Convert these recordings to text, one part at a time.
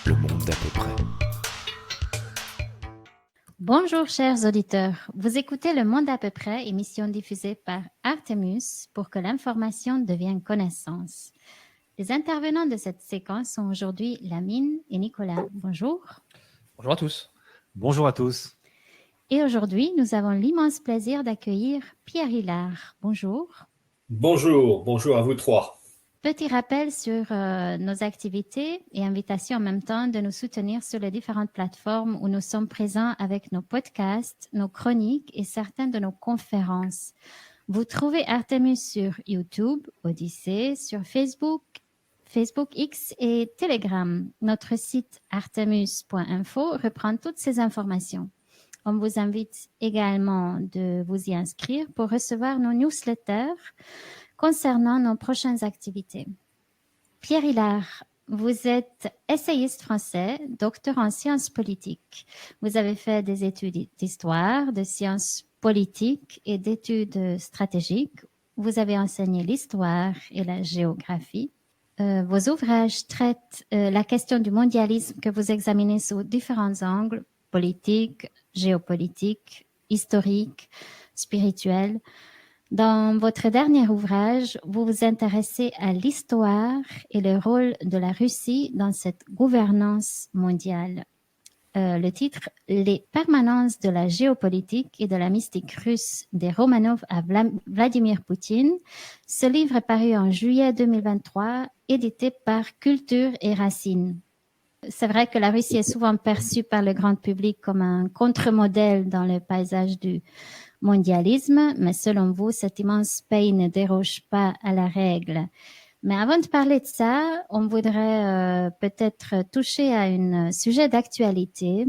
Le monde d'à peu près. Bonjour chers auditeurs, vous écoutez Le Monde à peu près, émission diffusée par Artemus pour que l'information devienne connaissance. Les intervenants de cette séquence sont aujourd'hui Lamine et Nicolas. Bonjour. Bonjour à tous. Bonjour à tous. Et aujourd'hui, nous avons l'immense plaisir d'accueillir Pierre Hilard. Bonjour. Bonjour à vous trois. Petit rappel sur nos activités et invitation en même temps de nous soutenir sur les différentes plateformes où nous sommes présents avec nos podcasts, nos chroniques et certaines de nos conférences. Vous trouvez Artemus sur YouTube, Odyssée, sur Facebook X et Telegram. Notre site artemus.info reprend toutes ces informations. On vous invite également de vous y inscrire pour recevoir nos newsletters concernant nos prochaines activités. Pierre Hilard, vous êtes essayiste français, docteur en sciences politiques. Vous avez fait des études d'histoire, de sciences politiques et d'études stratégiques. Vous avez enseigné l'histoire et la géographie. Vos ouvrages traitent la question du mondialisme que vous examinez sous différents angles, politique, géopolitique, historique, spirituel. Dans votre dernier ouvrage, vous vous intéressez à l'histoire et le rôle de la Russie dans cette gouvernance mondiale. Le titre « Les permanences de la géopolitique et de la mystique russe des Romanov à Vladimir Poutine ». Ce livre est paru en juillet 2023, édité par Culture et Racines. C'est vrai que la Russie est souvent perçue par le grand public comme un contre-modèle dans le paysage du mondialisme, mais selon vous, cet immense pays ne déroge pas à la règle. Mais avant de parler de ça, on voudrait peut-être toucher à un sujet d'actualité.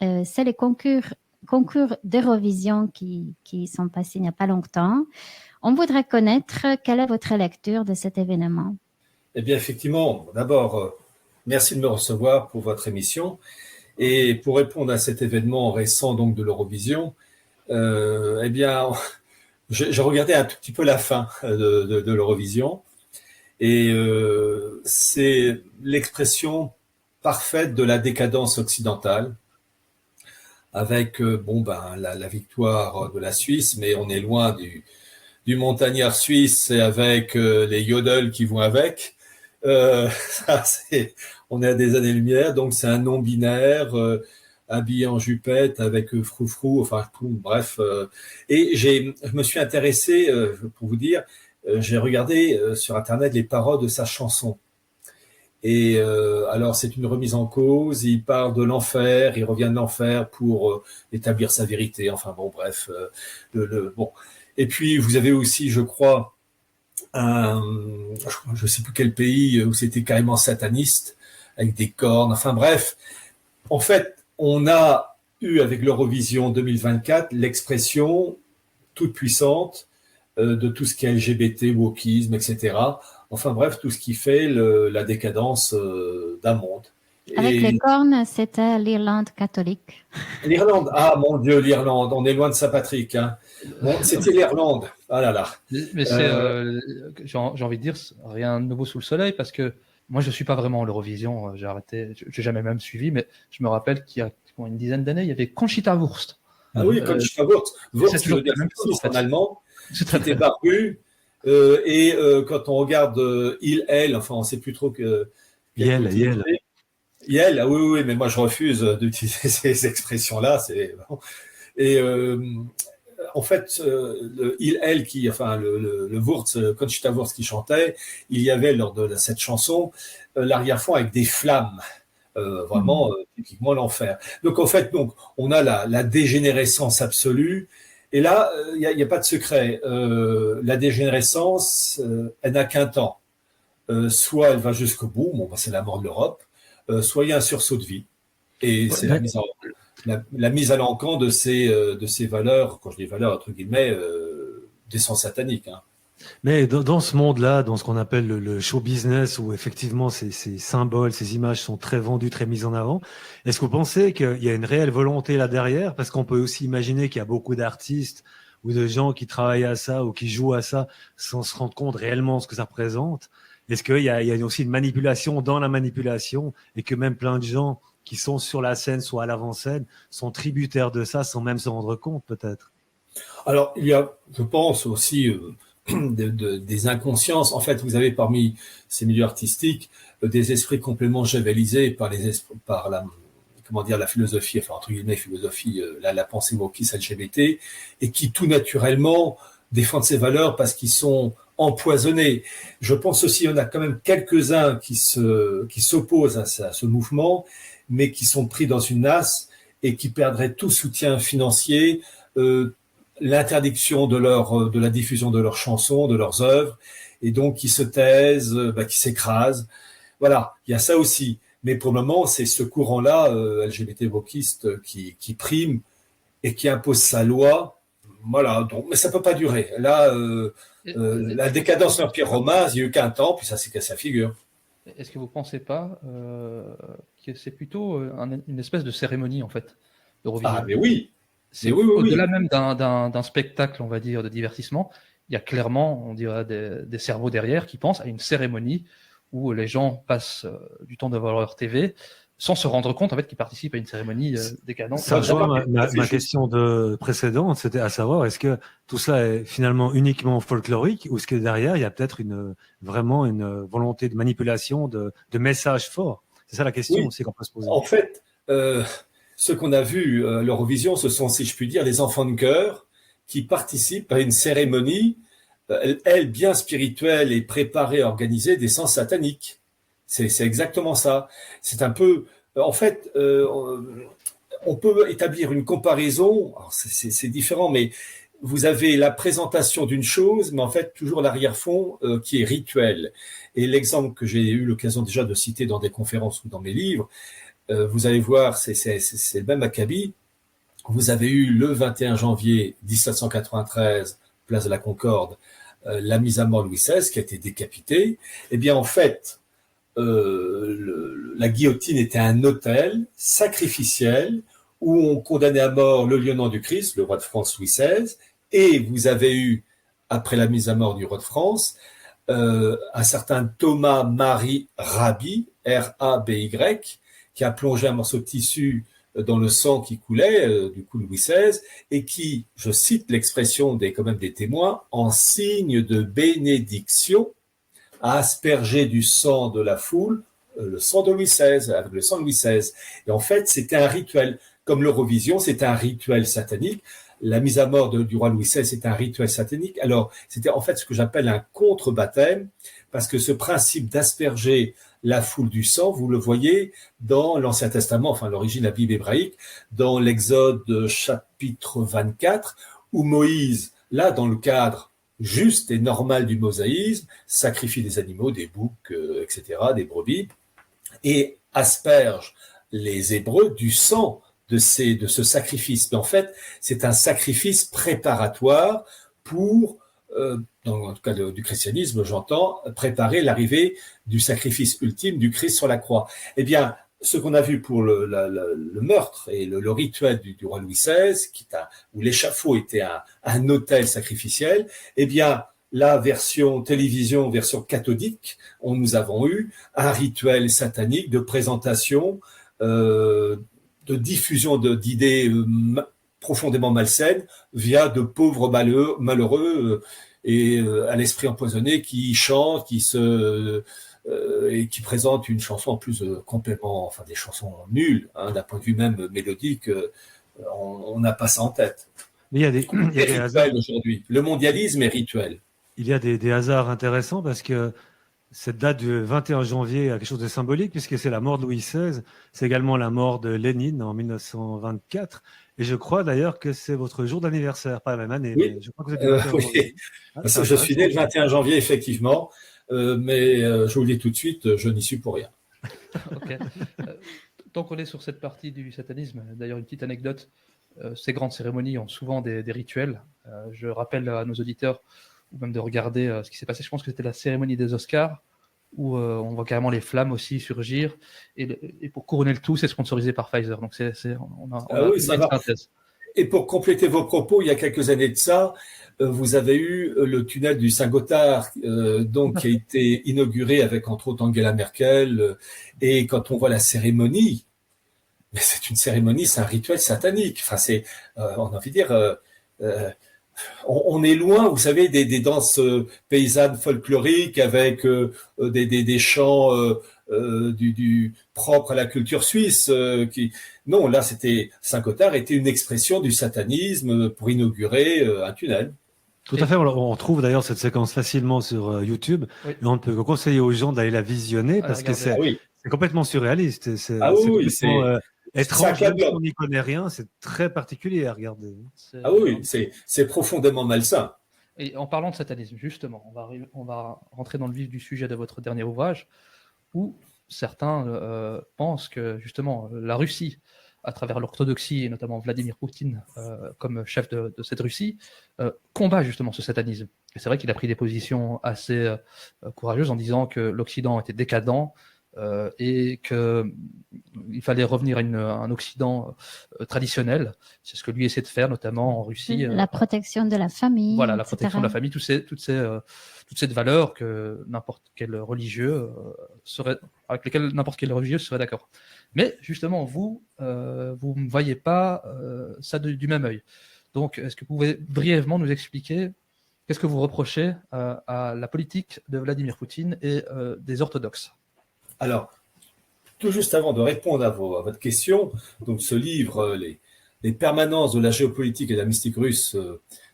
C'est les concours d'Eurovision qui sont passés il n'y a pas longtemps. On voudrait connaître quelle est votre lecture de cet événement. Eh bien, effectivement, d'abord, merci de me recevoir pour votre émission. Et pour répondre à cet événement récent donc de l'Eurovision, eh bien, je regardais un tout petit peu la fin de l'Eurovision et c'est l'expression parfaite de la décadence occidentale avec la victoire de la Suisse, mais on est loin du montagnard suisse et avec les yodels qui vont avec. On est à des années-lumière, donc c'est un non-binaire habillé en jupette avec froufrou, enfin bref. Et je me suis intéressé, pour vous dire, j'ai regardé sur Internet les paroles de sa chanson. Et alors c'est une remise en cause, il parle de l'enfer, il revient de l'enfer pour établir sa vérité, enfin bon bref. Bon. Et puis vous avez aussi, je crois, je sais plus quel pays où c'était carrément sataniste, avec des cornes, enfin bref. En fait, on a eu avec l'Eurovision 2024 l'expression toute puissante de tout ce qui est LGBT, wokisme, etc. Enfin bref, tout ce qui fait la décadence d'un monde. Avec les cornes, c'était l'Irlande catholique. L'Irlande, ah mon Dieu, l'Irlande, on est loin de Saint-Patrick. Hein. Bon, c'était l'Irlande, ah là là. Mais j'ai envie de dire, rien de nouveau sous le soleil, parce que moi, je suis pas vraiment en l'Eurovision, j'ai arrêté, j'ai jamais même suivi, mais je me rappelle qu'il y a une dizaine d'années, il y avait Conchita Wurst. Ah oui, Conchita Wurst. Wurst, c'est toujours la même chose, en allemand. C'était barbu. Quand on regarde il, enfin, on sait plus trop que. Yel, ah oui, mais moi je refuse d'utiliser ces expressions-là. Et en fait, le il, qui, enfin le Wurst, Conchita Wurst qui chantait, il y avait lors de cette chanson l'arrière-fond avec des flammes. Vraiment typiquement l'enfer. Donc en fait, on a la dégénérescence absolue. Et là, il y a pas de secret. La dégénérescence, elle n'a qu'un temps. Soit elle va jusqu'au bout, c'est la mort de l'Europe. Soit il y a un sursaut de vie. Et c'est la mise à l'encan de ces valeurs, quand je dis valeurs entre guillemets, d'essence satanique. Hein. Mais dans ce monde-là, dans ce qu'on appelle le show business, où effectivement ces symboles, ces images sont très vendues, très mises en avant, est-ce que vous pensez qu'il y a une réelle volonté là derrière? Parce qu'on peut aussi imaginer qu'il y a beaucoup d'artistes ou de gens qui travaillent à ça ou qui jouent à ça sans se rendre compte réellement de ce que ça représente. Est-ce qu'il y a aussi une manipulation dans la manipulation et que même plein de gens qui sont sur la scène, soit à l'avant-scène, sont tributaires de ça sans même se rendre compte, peut-être? Alors, il y a, je pense aussi, des inconsciences. En fait, vous avez parmi ces milieux artistiques des esprits complètement javelisés par la, comment dire, la philosophie, enfin entre guillemets philosophie, la pensée wokiste LGBT, et qui tout naturellement défendent ces valeurs parce qu'ils sont empoisonnés. Je pense aussi, on a quand même quelques-uns qui s'opposent à ce mouvement, mais qui sont pris dans une nasse et qui perdraient tout soutien financier, l'interdiction de la diffusion de leurs chansons, de leurs œuvres, et donc qui se taisent, qui s'écrasent. Voilà, il y a ça aussi. Mais pour le moment, c'est ce courant-là, LGBT wokiste, qui prime et qui impose sa loi. Voilà, donc, mais ça peut pas durer. Là, la décadence de l'Empire romain, il n'y a eu qu'un temps, puis ça s'est cassé la figure. Est-ce que vous ne pensez pas que c'est plutôt une espèce de cérémonie, en fait, d'Eurovision? Ah, mais oui. C'est oui. au-delà même d'un spectacle, on va dire, de divertissement. Il y a clairement, on dirait, des cerveaux derrière qui pensent à une cérémonie où les gens passent du temps devant leur TV sans se rendre compte en fait qu'ils participent à une cérémonie décadente. Ça rejoint ma question précédente, c'était à savoir, est-ce que tout ça est finalement uniquement folklorique ou est-ce que derrière, il y a peut-être vraiment une volonté de manipulation de messages forts? C'est ça la question aussi qu'on peut se poser. En fait, ce qu'on a vu l'Eurovision, ce sont, si je puis dire, les enfants de chœur qui participent à une cérémonie, elle bien spirituelle et préparée, organisée, des sens sataniques. C'est exactement ça. C'est un peu, en fait, on peut établir une comparaison. C'est différent, mais vous avez la présentation d'une chose, mais en fait toujours l'arrière-fond qui est rituel. Et l'exemple que j'ai eu l'occasion déjà de citer dans des conférences ou dans mes livres, vous allez voir, c'est le même acabit. Vous avez eu le 21 janvier 1793, place de la Concorde, la mise à mort de Louis XVI qui a été décapité. Eh bien, en fait, la guillotine était un autel sacrificiel où on condamnait à mort le lieutenant du Christ, le roi de France Louis XVI, et vous avez eu, après la mise à mort du roi de France, un certain Thomas-Marie Raby, R-A-B-Y, qui a plongé un morceau de tissu dans le sang qui coulait, du coup Louis XVI, et qui, je cite l'expression quand même des témoins, en signe de bénédiction, a aspergé du sang de la foule le sang de Louis XVI, avec le sang de Louis XVI. Et en fait, c'était un rituel. Comme l'Eurovision, c'était un rituel satanique. La mise à mort du roi Louis XVI, c'était un rituel satanique. Alors, c'était en fait ce que j'appelle un contre-baptême, parce que ce principe d'asperger la foule du sang, vous le voyez dans l'Ancien Testament, enfin l'origine de la Bible hébraïque, dans l'Exode chapitre 24, où Moïse, là, dans le cadre juste et normal du mosaïsme, sacrifie des animaux, des boucs, etc., des brebis, et asperge les Hébreux du sang de ce sacrifice. Mais en fait, c'est un sacrifice préparatoire pour, en tout cas du christianisme, j'entends, préparer l'arrivée du sacrifice ultime du Christ sur la croix. Eh bien, ce qu'on a vu pour le meurtre et le rituel du roi Louis XVI, où l'échafaud était un autel sacrificiel, eh bien, la version télévision, version cathodique, nous avons eu un rituel satanique de présentation, de diffusion d'idées profondément malsaines via de pauvres malheureux et à l'esprit empoisonné qui chantent, et qui présente une chanson en plus complètement, enfin des chansons nulles, d'un point de vue même mélodique, on n'a pas ça en tête. Mais il y a des hasards aujourd'hui. Le mondialisme est rituel. Il y a des hasards intéressants parce que cette date du 21 janvier a quelque chose de symbolique puisque c'est la mort de Louis XVI, c'est également la mort de Lénine en 1924. Et je crois d'ailleurs que c'est votre jour d'anniversaire, pas la même année. Oui, mais je crois que vous êtes oui. Je suis né le 21 janvier, effectivement. Mais je vous le dis tout de suite, je n'y suis pour rien. Okay. Tant qu'on est sur cette partie du satanisme, d'ailleurs une petite anecdote, ces grandes cérémonies ont souvent des rituels. Je rappelle à nos auditeurs, ou même de regarder ce qui s'est passé, je pense que c'était la cérémonie des Oscars, où on voit carrément les flammes aussi surgir, et pour couronner le tout, c'est sponsorisé par Pfizer. Donc on a oui, ça va. synthèse. Et pour compléter vos propos, il y a quelques années de ça, vous avez eu le tunnel du Saint-Gothard, donc qui a été inauguré avec entre autres Angela Merkel. Et quand on voit la cérémonie, mais c'est une cérémonie, c'est un rituel satanique. Enfin, on a envie de dire, on est loin, vous savez, des danses paysannes folkloriques avec des chants du propre à la culture suisse. Non, là, Saint-Gothard était une expression du satanisme pour inaugurer un tunnel. Tout à fait, on trouve d'ailleurs cette séquence facilement sur YouTube, Oui. et on ne peut que conseiller aux gens d'aller la visionner parce que Regardez. c'est complètement surréaliste, c'est Oui, complètement étrange, ça même si on n'y connaît rien, c'est très particulier à regarder. c'est profondément malsain. Et en parlant de satanisme, justement, on va rentrer dans le vif du sujet de votre dernier ouvrage, où certains pensent que justement la Russie, à travers l'orthodoxie et notamment Vladimir Poutine comme chef de cette Russie, combat justement ce satanisme. Et c'est vrai qu'il a pris des positions assez courageuses en disant que l'Occident était décadent et qu'il fallait revenir à un Occident traditionnel. C'est ce que lui essaie de faire, notamment en Russie. La protection de la famille. Voilà, la etc. protection de la famille, toutes ces valeurs que n'importe quel religieux avec lesquelles n'importe quel religieux serait d'accord. Mais justement, vous ne voyez pas ça du même œil. Donc, est-ce que vous pouvez brièvement nous expliquer qu'est-ce que vous reprochez à la politique de Vladimir Poutine et des orthodoxes? Alors, tout juste avant de répondre à votre question, donc ce livre, les permanences de la géopolitique et de la mystique russe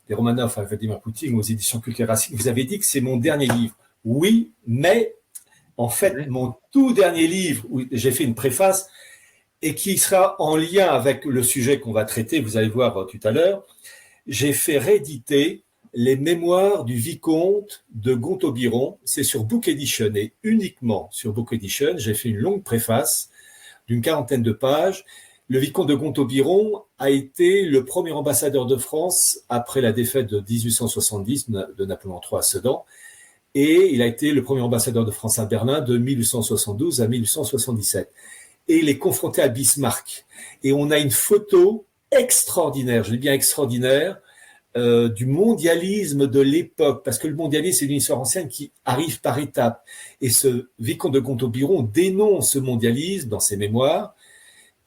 des Romanov à Vladimir Poutine aux éditions Culte et Racine, vous avez dit que c'est mon dernier livre. Oui, mais en fait, mon tout dernier livre, où j'ai fait une préface, et qui sera en lien avec le sujet qu'on va traiter, vous allez voir tout à l'heure, j'ai fait rééditer les mémoires du vicomte de Gontaubiron. C'est sur Book Edition et uniquement sur Book Edition. J'ai fait une longue préface d'une 40aine de pages. Le vicomte de Gontaubiron a été le premier ambassadeur de France après la défaite de 1870 de Napoléon III à Sedan. Et il a été le premier ambassadeur de France à Berlin de 1872 à 1877. Et il est confronté à Bismarck. Et on a une photo extraordinaire, je dis bien extraordinaire, du mondialisme de l'époque, parce que le mondialisme, c'est une histoire ancienne qui arrive par étapes. Et ce vicomte de Gontaubiron dénonce ce mondialisme dans ses mémoires,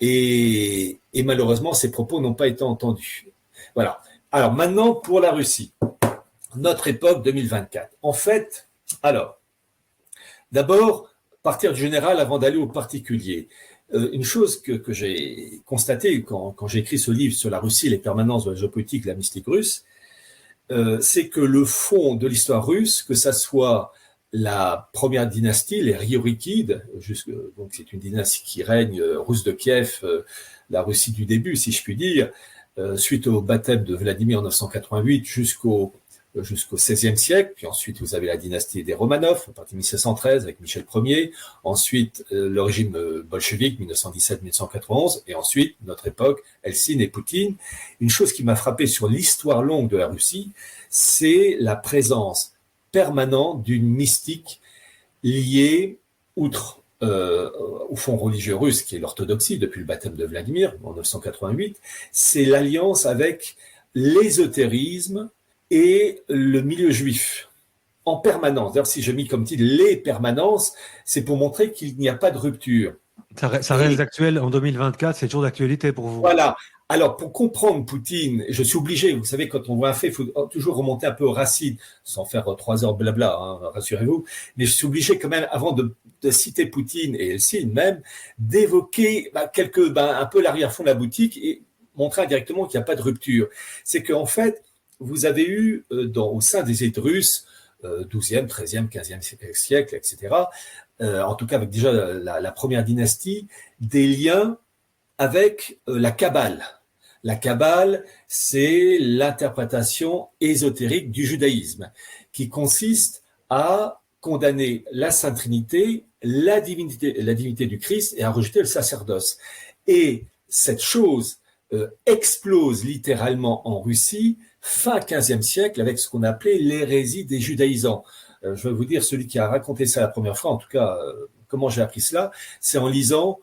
et malheureusement, ses propos n'ont pas été entendus. Voilà. Alors maintenant, pour la Russie, notre époque 2024. En fait, alors, d'abord, partir du général avant d'aller au particulier. Une chose que j'ai constatée quand j'ai écrit ce livre sur la Russie, les permanences de la géopolitique, la mystique russe, c'est que le fond de l'histoire russe, que ça soit la première dynastie, les Riorikides, donc c'est une dynastie qui règne russe de Kiev, la Russie du début, si je puis dire, suite au baptême de Vladimir en 988 jusqu'au XVIe siècle, puis ensuite vous avez la dynastie des Romanov, à partir de 1713 avec Michel Ier, ensuite le régime bolchevique 1917-1991, et ensuite notre époque, Helsinki et Poutine. Une chose qui m'a frappé sur l'histoire longue de la Russie, c'est la présence permanente d'une mystique liée, outre au fond religieux russe, qui est l'orthodoxie depuis le baptême de Vladimir en 988, c'est l'alliance avec l'ésotérisme et le milieu juif, en permanence. D'ailleurs, si j'ai mis comme titre les permanences, c'est pour montrer qu'il n'y a pas de rupture. Ça reste actuel en 2024, c'est toujours d'actualité pour vous. Voilà. Alors, pour comprendre Poutine, je suis obligé, vous savez, quand on voit un fait, il faut toujours remonter un peu aux racines, sans faire 3 heures blabla, hein, rassurez-vous, mais je suis obligé quand même, avant de citer Poutine et Helsinki même, d'évoquer un peu l'arrière-fond de la boutique et montrer indirectement qu'il n'y a pas de rupture. C'est qu'en fait, vous avez eu au sein des élites russes, 12e, 13e, 15e siècle, etc., en tout cas avec déjà la première dynastie, des liens avec la Kabbale. La Kabbale, c'est l'interprétation ésotérique du judaïsme, qui consiste à condamner la Sainte Trinité, la divinité du Christ, et à rejeter le sacerdoce. Et cette chose explose littéralement en Russie, fin 15e siècle, avec ce qu'on appelait l'hérésie des judaïsants. Je vais vous dire, celui qui a raconté ça la première fois, en tout cas, comment j'ai appris cela, c'est en lisant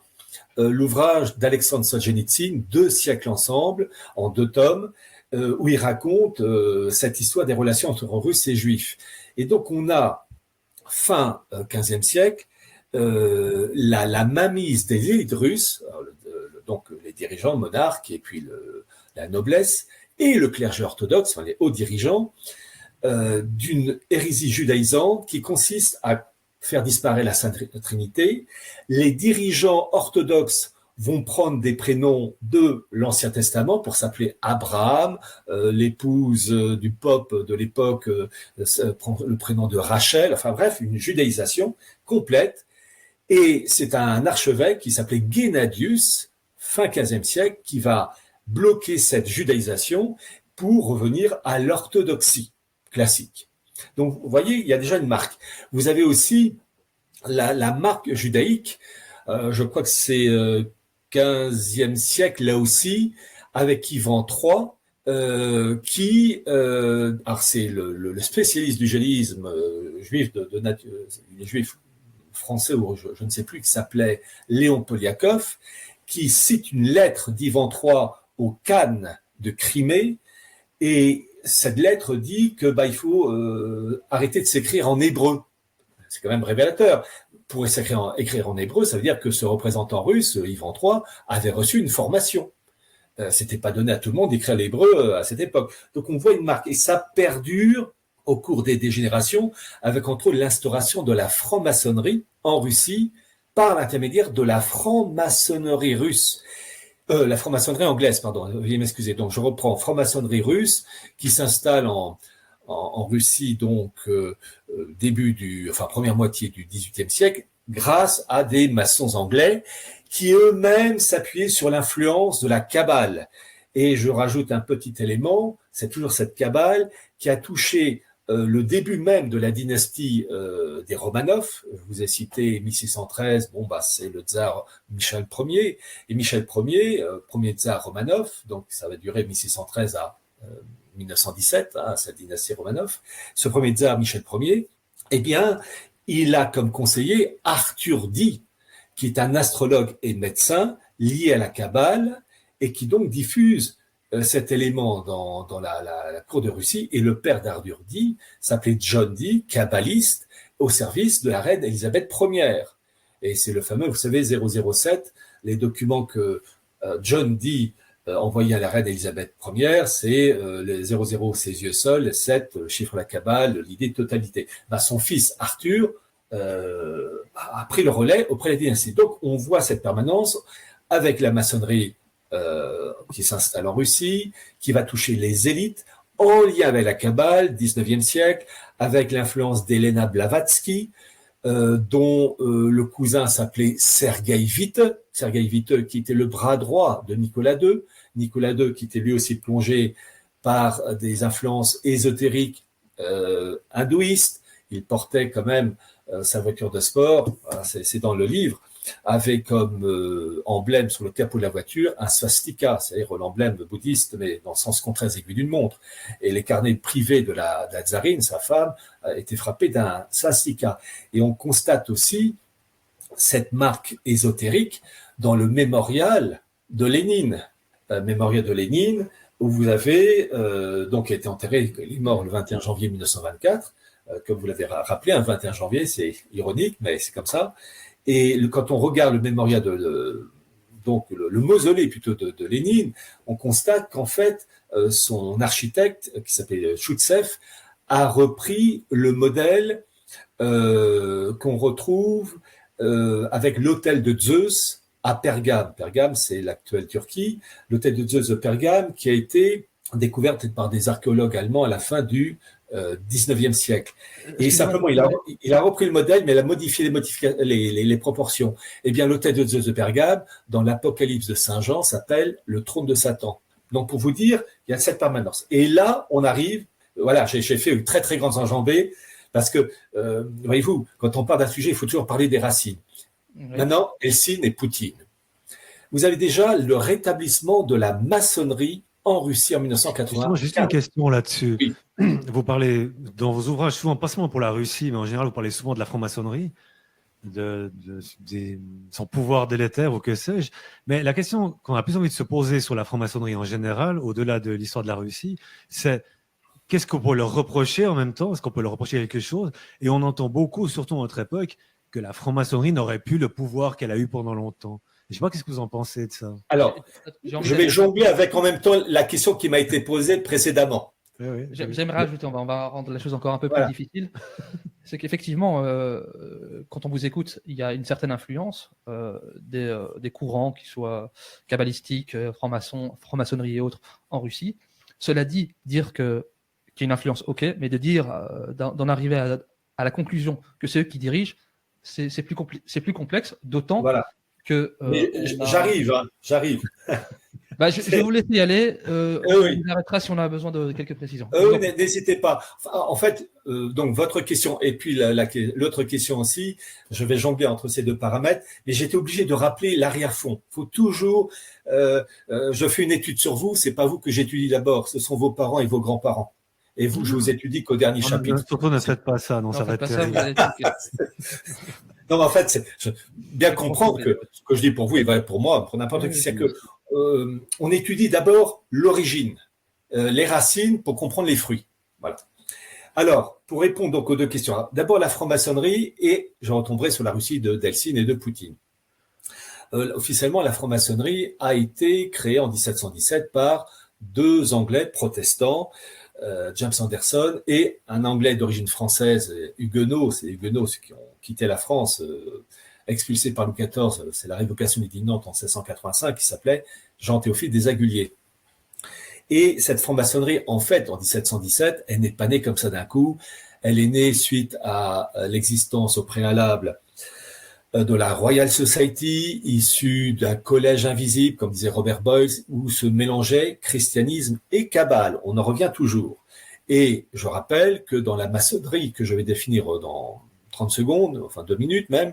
l'ouvrage d'Alexandre Solzhenitsyn, 2 siècles ensemble, en 2 tomes, où il raconte cette histoire des relations entre Russes et Juifs. Et donc on a, fin 15e siècle, la mainmise des élites russes, donc les dirigeants, monarques, et puis la noblesse, et le clergé orthodoxe, enfin les hauts dirigeants, d'une hérésie judaïsante qui consiste à faire disparaître la Sainte Trinité. Les dirigeants orthodoxes vont prendre des prénoms de l'Ancien Testament pour s'appeler Abraham, l'épouse du pope de l'époque prend le prénom de Rachel, enfin bref, une judaïsation complète. Et c'est un archevêque qui s'appelait Gennadius, fin 15e siècle, qui va bloquer cette judaïsation pour revenir à l'orthodoxie classique. Donc, vous voyez, il y a déjà une marque. Vous avez aussi la marque judaïque, je crois que c'est 15e siècle, là aussi, avec Ivan III, qui, alors c'est le spécialiste du judaïsme juif, les juifs français, ou je ne sais plus, qui s'appelait Léon Poliakov, qui cite une lettre d'Ivan III au Khan de Crimée, et cette lettre dit que il faut arrêter de s'écrire en hébreu. C'est quand même révélateur. Pour écrire en hébreu, ça veut dire que ce représentant russe, Ivan III, avait reçu une formation. C'était pas donné à tout le monde d'écrire l'hébreu à cette époque. Donc on voit une marque, et ça perdure au cours des générations, avec entre autres l'instauration de la franc-maçonnerie en Russie par l'intermédiaire de la franc-maçonnerie russe. La franc-maçonnerie anglaise, pardon, veuillez m'excuser. Donc je reprends, franc-maçonnerie russe qui s'installe en Russie, donc première moitié du XVIIIe siècle, grâce à des maçons anglais qui eux-mêmes s'appuyaient sur l'influence de la Kabbale. Et je rajoute un petit élément, c'est toujours cette Kabbale qui a touché le début même de la dynastie des Romanov. Je vous ai cité 1613, c'est le tsar Michel Ier, et Michel Ier, premier tsar Romanov, donc ça va durer 1613 à 1917, cette dynastie Romanov. Ce premier tsar Michel Ier, eh bien, il a comme conseiller Arthur Dee, qui est un astrologue et médecin lié à la Kabbale, et qui donc diffuse cet élément dans la cour de Russie. Et le père d'Arthur Dee s'appelait John Dee, kabbaliste, au service de la reine Élisabeth Ier. Et c'est le fameux, vous savez, 007, les documents que John Dee envoyait à la reine Élisabeth Ier, c'est les 00, ses yeux seuls, les 7, chiffre de la Kabbale, l'idée de totalité. Son fils Arthur a pris le relais auprès de la dynastie. Donc on voit cette permanence avec la maçonnerie qui s'installe en Russie, qui va toucher les élites, en lien avec la Kabbale, 19e siècle, avec l'influence d'Elena Blavatsky, dont le cousin s'appelait Sergueï Witte, qui était le bras droit de Nicolas II, qui était lui aussi plongé par des influences ésotériques hindouistes. Il portait quand même sa voiture de sport, c'est dans le livre, avec comme emblème sur le capot de la voiture un swastika, c'est-à-dire l'emblème bouddhiste, mais dans le sens contraire aigu d'une montre. Et les carnets privés de la tsarine, sa femme, étaient frappés d'un swastika. Et on constate aussi cette marque ésotérique dans le mémorial de Lénine. Mémorial de Lénine, où vous avez, donc il a été enterré, il est mort le 21 janvier 1924, comme vous l'avez rappelé, un 21 janvier, c'est ironique, mais c'est comme ça. Et quand on regarde le mémorial donc le mausolée plutôt de Lénine, on constate qu'en fait, son architecte, qui s'appelait Choutsev, a repris le modèle qu'on retrouve avec l'hôtel de Zeus à Pergame. Pergame, c'est l'actuelle Turquie. L'hôtel de Zeus de Pergame qui a été découvert par des archéologues allemands à la fin du 19e siècle. Et simplement, il a repris le modèle, mais il a modifié les proportions. Eh bien, l'hôtel de Zeus de Pergame, dans l'Apocalypse de Saint Jean, s'appelle le trône de Satan. Donc, pour vous dire, il y a cette permanence. Et là, on arrive, voilà, j'ai fait une très, très grande enjambée, parce que, voyez-vous, quand on parle d'un sujet, il faut toujours parler des racines. Oui. Maintenant, Helsinki et Poutine. Vous avez déjà le rétablissement de la maçonnerie en Russie en 1980. Juste une question là-dessus. Oui. Vous parlez dans vos ouvrages souvent, pas seulement pour la Russie, mais en général, vous parlez souvent de la franc-maçonnerie. son pouvoir délétère ou que sais-je. Mais la question qu'on a plus envie de se poser sur la franc-maçonnerie en général, au-delà de l'histoire de la Russie, c'est qu'est-ce qu'on peut leur reprocher en même temps? Est-ce qu'on peut leur reprocher quelque chose? Et on entend beaucoup, surtout à notre époque, que la franc-maçonnerie n'aurait plus le pouvoir qu'elle a eu pendant longtemps. Je ne sais pas qu'est-ce que vous en pensez de ça. Alors, je vais jongler avec en même temps la question qui m'a été posée précédemment. Oui. J'aimerais ajouter, on va rendre la chose encore un peu plus difficile. C'est qu'effectivement, quand on vous écoute, il y a une certaine influence des courants, qui soient kabbalistiques, franc-maçonnerie et autres, en Russie. Cela dit, dire qu'il y a une influence, ok, mais de dire, d'en arriver à la conclusion que c'est eux qui dirigent, c'est plus complexe, d'autant que... J'arrive. Bah, je vais vous laisser y aller. On arrêtera si on a besoin de quelques précisions. N'hésitez pas. En fait, donc votre question et puis l'autre question aussi, je vais jongler entre ces deux paramètres, mais j'étais obligé de rappeler l'arrière-fond. Il faut toujours, je fais une étude sur vous, c'est pas vous que j'étudie d'abord, ce sont vos parents et vos grands-parents. Et vous, je vous étudie qu'au dernier chapitre. Surtout ne faites pas ça, non, ça va être terrible. Non, mais en fait, bien comprendre que ce que je dis pour vous, il va être pour moi, pour n'importe qui, c'est que on étudie d'abord l'origine, les racines pour comprendre les fruits. Voilà. Alors, pour répondre donc aux deux questions, d'abord la franc-maçonnerie et je retomberai sur la Russie d'Eltsine et de Poutine. Officiellement, la franc-maçonnerie a été créée en 1717 par deux Anglais protestants, James Anderson et un Anglais d'origine française, Huguenot. C'est les Huguenots qui ont quitté la France, expulsés par Louis XIV. C'est la révocation d'édit de Nantes en 1685 qui s'appelait Jean-Théophile des Aguliers. Et cette franc-maçonnerie, en fait, en 1717, elle n'est pas née comme ça d'un coup. Elle est née suite à l'existence au préalable de la Royal Society, issue d'un collège invisible, comme disait Robert Boyle, où se mélangeaient christianisme et kabbale. On en revient toujours. Et je rappelle que dans la maçonnerie, que je vais définir dans 30 secondes, enfin 2 minutes même,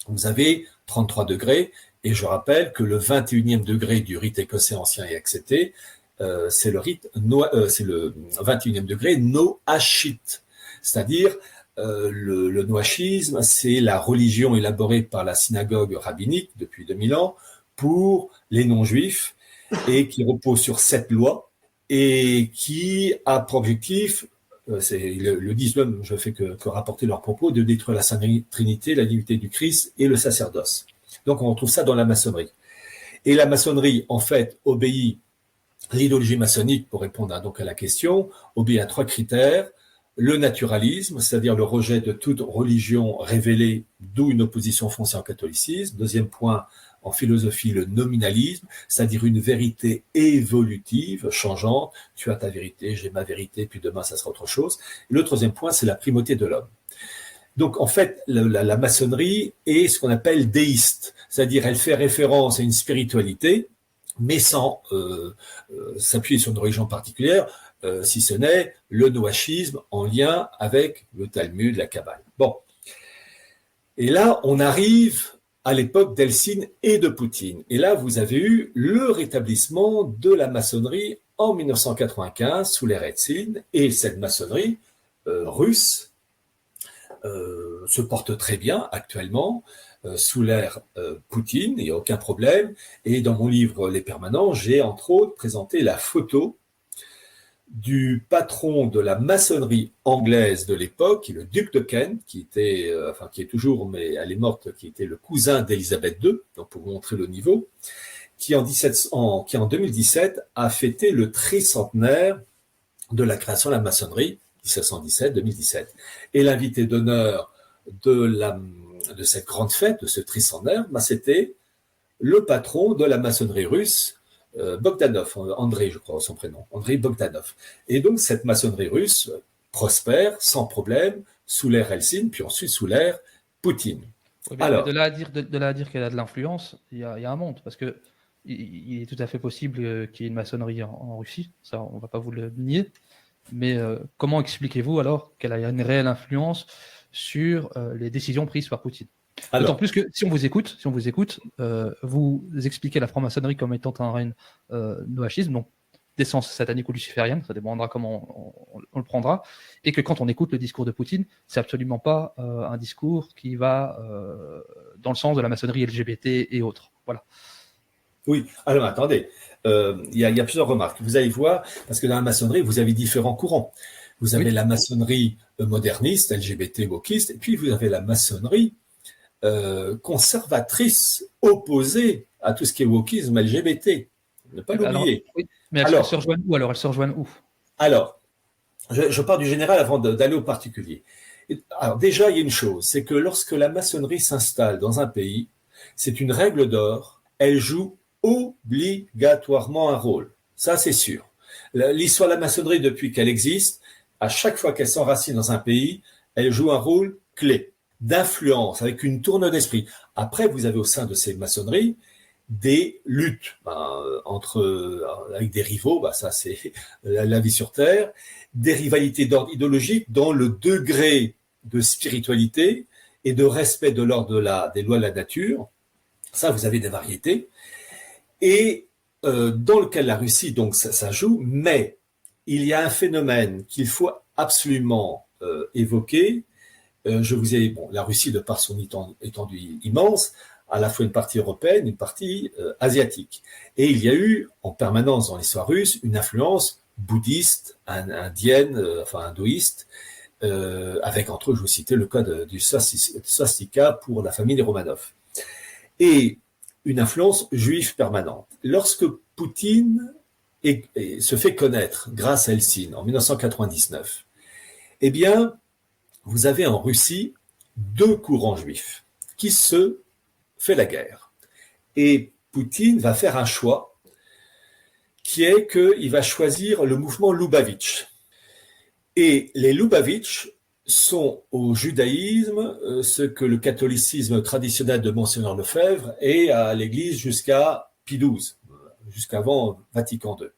vous avez 33 degrés. Et je rappelle que le 21e degré du rite écossais ancien et accepté, c'est le 21e degré noachite, c'est-à-dire le noachisme, c'est la religion élaborée par la synagogue rabbinique depuis 2000 ans pour les non-juifs et qui repose sur 7 lois et qui a pour objectif, le disent même, je fais que rapporter leurs propos, de détruire la Sainte Trinité, la divinité du Christ et le sacerdoce. Donc on retrouve ça dans la maçonnerie. Et la maçonnerie, en fait, obéit, l'idéologie maçonnique, pour répondre donc à la question, obéit à 3 critères. Le naturalisme, c'est-à-dire le rejet de toute religion révélée, d'où une opposition foncée en catholicisme. Deuxième point, en philosophie, le nominalisme, c'est-à-dire une vérité évolutive, changeante. Tu as ta vérité, j'ai ma vérité, puis demain, ça sera autre chose. Et le troisième point, c'est la primauté de l'homme. Donc, en fait, la maçonnerie est ce qu'on appelle déiste, c'est-à-dire elle fait référence à une spiritualité, mais sans s'appuyer sur une religion particulière, si ce n'est le noachisme en lien avec le Talmud, la Kabbale. Bon. Et là, on arrive à l'époque d'Eltsine et de Poutine. Et là, vous avez eu le rétablissement de la maçonnerie en 1995 sous l'ère Eltsine. Et cette maçonnerie russe se porte très bien actuellement sous l'ère Poutine, il n'y a aucun problème. Et dans mon livre Les Permanents, j'ai entre autres présenté la photo du patron de la maçonnerie anglaise de l'époque, le duc de Kent, qui est toujours, mais elle est morte, qui était le cousin d'Élisabeth II, donc pour vous montrer le niveau, qui en 2017 a fêté le tricentenaire de la création de la maçonnerie, 1717-2017. Et l'invité d'honneur de cette grande fête, de ce tricentenaire, c'était le patron de la maçonnerie russe, Bogdanov, André, je crois, son prénom, André Bogdanov. Et donc, cette maçonnerie russe prospère sans problème sous l'ère Eltsine, puis ensuite sous l'ère Poutine. Oui, alors, de là à dire qu'elle a de l'influence, il y a un monde, parce que il est tout à fait possible qu'il y ait une maçonnerie en Russie, ça, on ne va pas vous le nier, mais comment expliquez-vous alors qu'elle a une réelle influence sur les décisions prises par Poutine? D'autant plus que si on vous écoute, vous expliquez la franc-maçonnerie comme étant un règne noachisme, donc d'essence satanique ou luciférienne, ça dépendra comment on le prendra, et que quand on écoute le discours de Poutine, c'est absolument pas un discours qui va dans le sens de la maçonnerie LGBT et autres. Voilà. Oui, alors attendez, il y a plusieurs remarques. Vous allez voir, parce que dans la maçonnerie, vous avez différents courants. Vous avez la maçonnerie moderniste, LGBT, wokiste, et puis vous avez la maçonnerie conservatrice, opposée à tout ce qui est wokisme, LGBT. Ne pas l'oublier. Oui, mais elles se rejoignent où alors? Elles se rejoignent où? Alors, je pars du général avant d'aller au particulier. Alors déjà, il y a une chose, c'est que lorsque la maçonnerie s'installe dans un pays, c'est une règle d'or, elle joue obligatoirement un rôle. Ça, c'est sûr. L'histoire de la maçonnerie, depuis qu'elle existe, à chaque fois qu'elle s'enracine dans un pays, elle joue un rôle clé d'influence, avec une tournure d'esprit. Après, vous avez au sein de ces maçonneries des luttes avec des rivaux, ça c'est la vie sur Terre, des rivalités d'ordre idéologique dans le degré de spiritualité et de respect de l'ordre des lois de la nature. Ça, vous avez des variétés. Et dans le cas de la Russie, donc ça joue, mais il y a un phénomène qu'il faut absolument évoquer. Je vous ai, la Russie, de par son étendue immense, à la fois une partie européenne, une partie asiatique. Et il y a eu en permanence dans l'histoire russe une influence bouddhiste, indienne, hindouiste, avec entre autres, je vous citais le cas du swastika pour la famille des Romanov. Et une influence juive permanente. Lorsque Poutine se fait connaître grâce à Helsinki en 1999, eh bien, vous avez en Russie deux courants juifs qui se fait la guerre. Et Poutine va faire un choix qui est qu'il va choisir le mouvement Loubavitch. Et les Loubavitch sont au judaïsme ce que le catholicisme traditionnel de Monseigneur Lefebvre est à l'Église jusqu'à Pie XII, jusqu'avant Vatican II.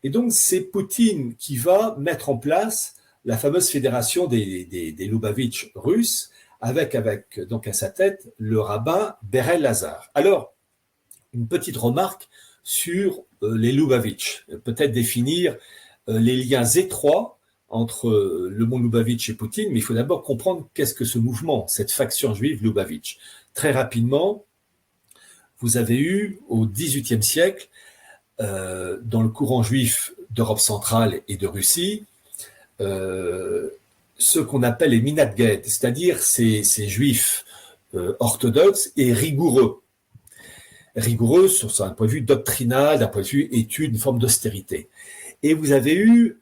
Et donc c'est Poutine qui va mettre en place la fameuse fédération des Loubavitch russes, avec donc à sa tête le rabbin Berel Lazar. Alors, une petite remarque sur les Loubavitch, peut-être définir les liens étroits entre le monde Loubavitch et Poutine, mais il faut d'abord comprendre qu'est-ce que ce mouvement, cette faction juive Loubavitch. Très rapidement, vous avez eu au XVIIIe siècle, dans le courant juif d'Europe centrale et de Russie, ce qu'on appelle les Minat Ged, c'est-à-dire ces juifs orthodoxes et rigoureux. Rigoureux sur un point de vue doctrinal, d'un point de vue étude, une forme d'austérité. Et vous avez eu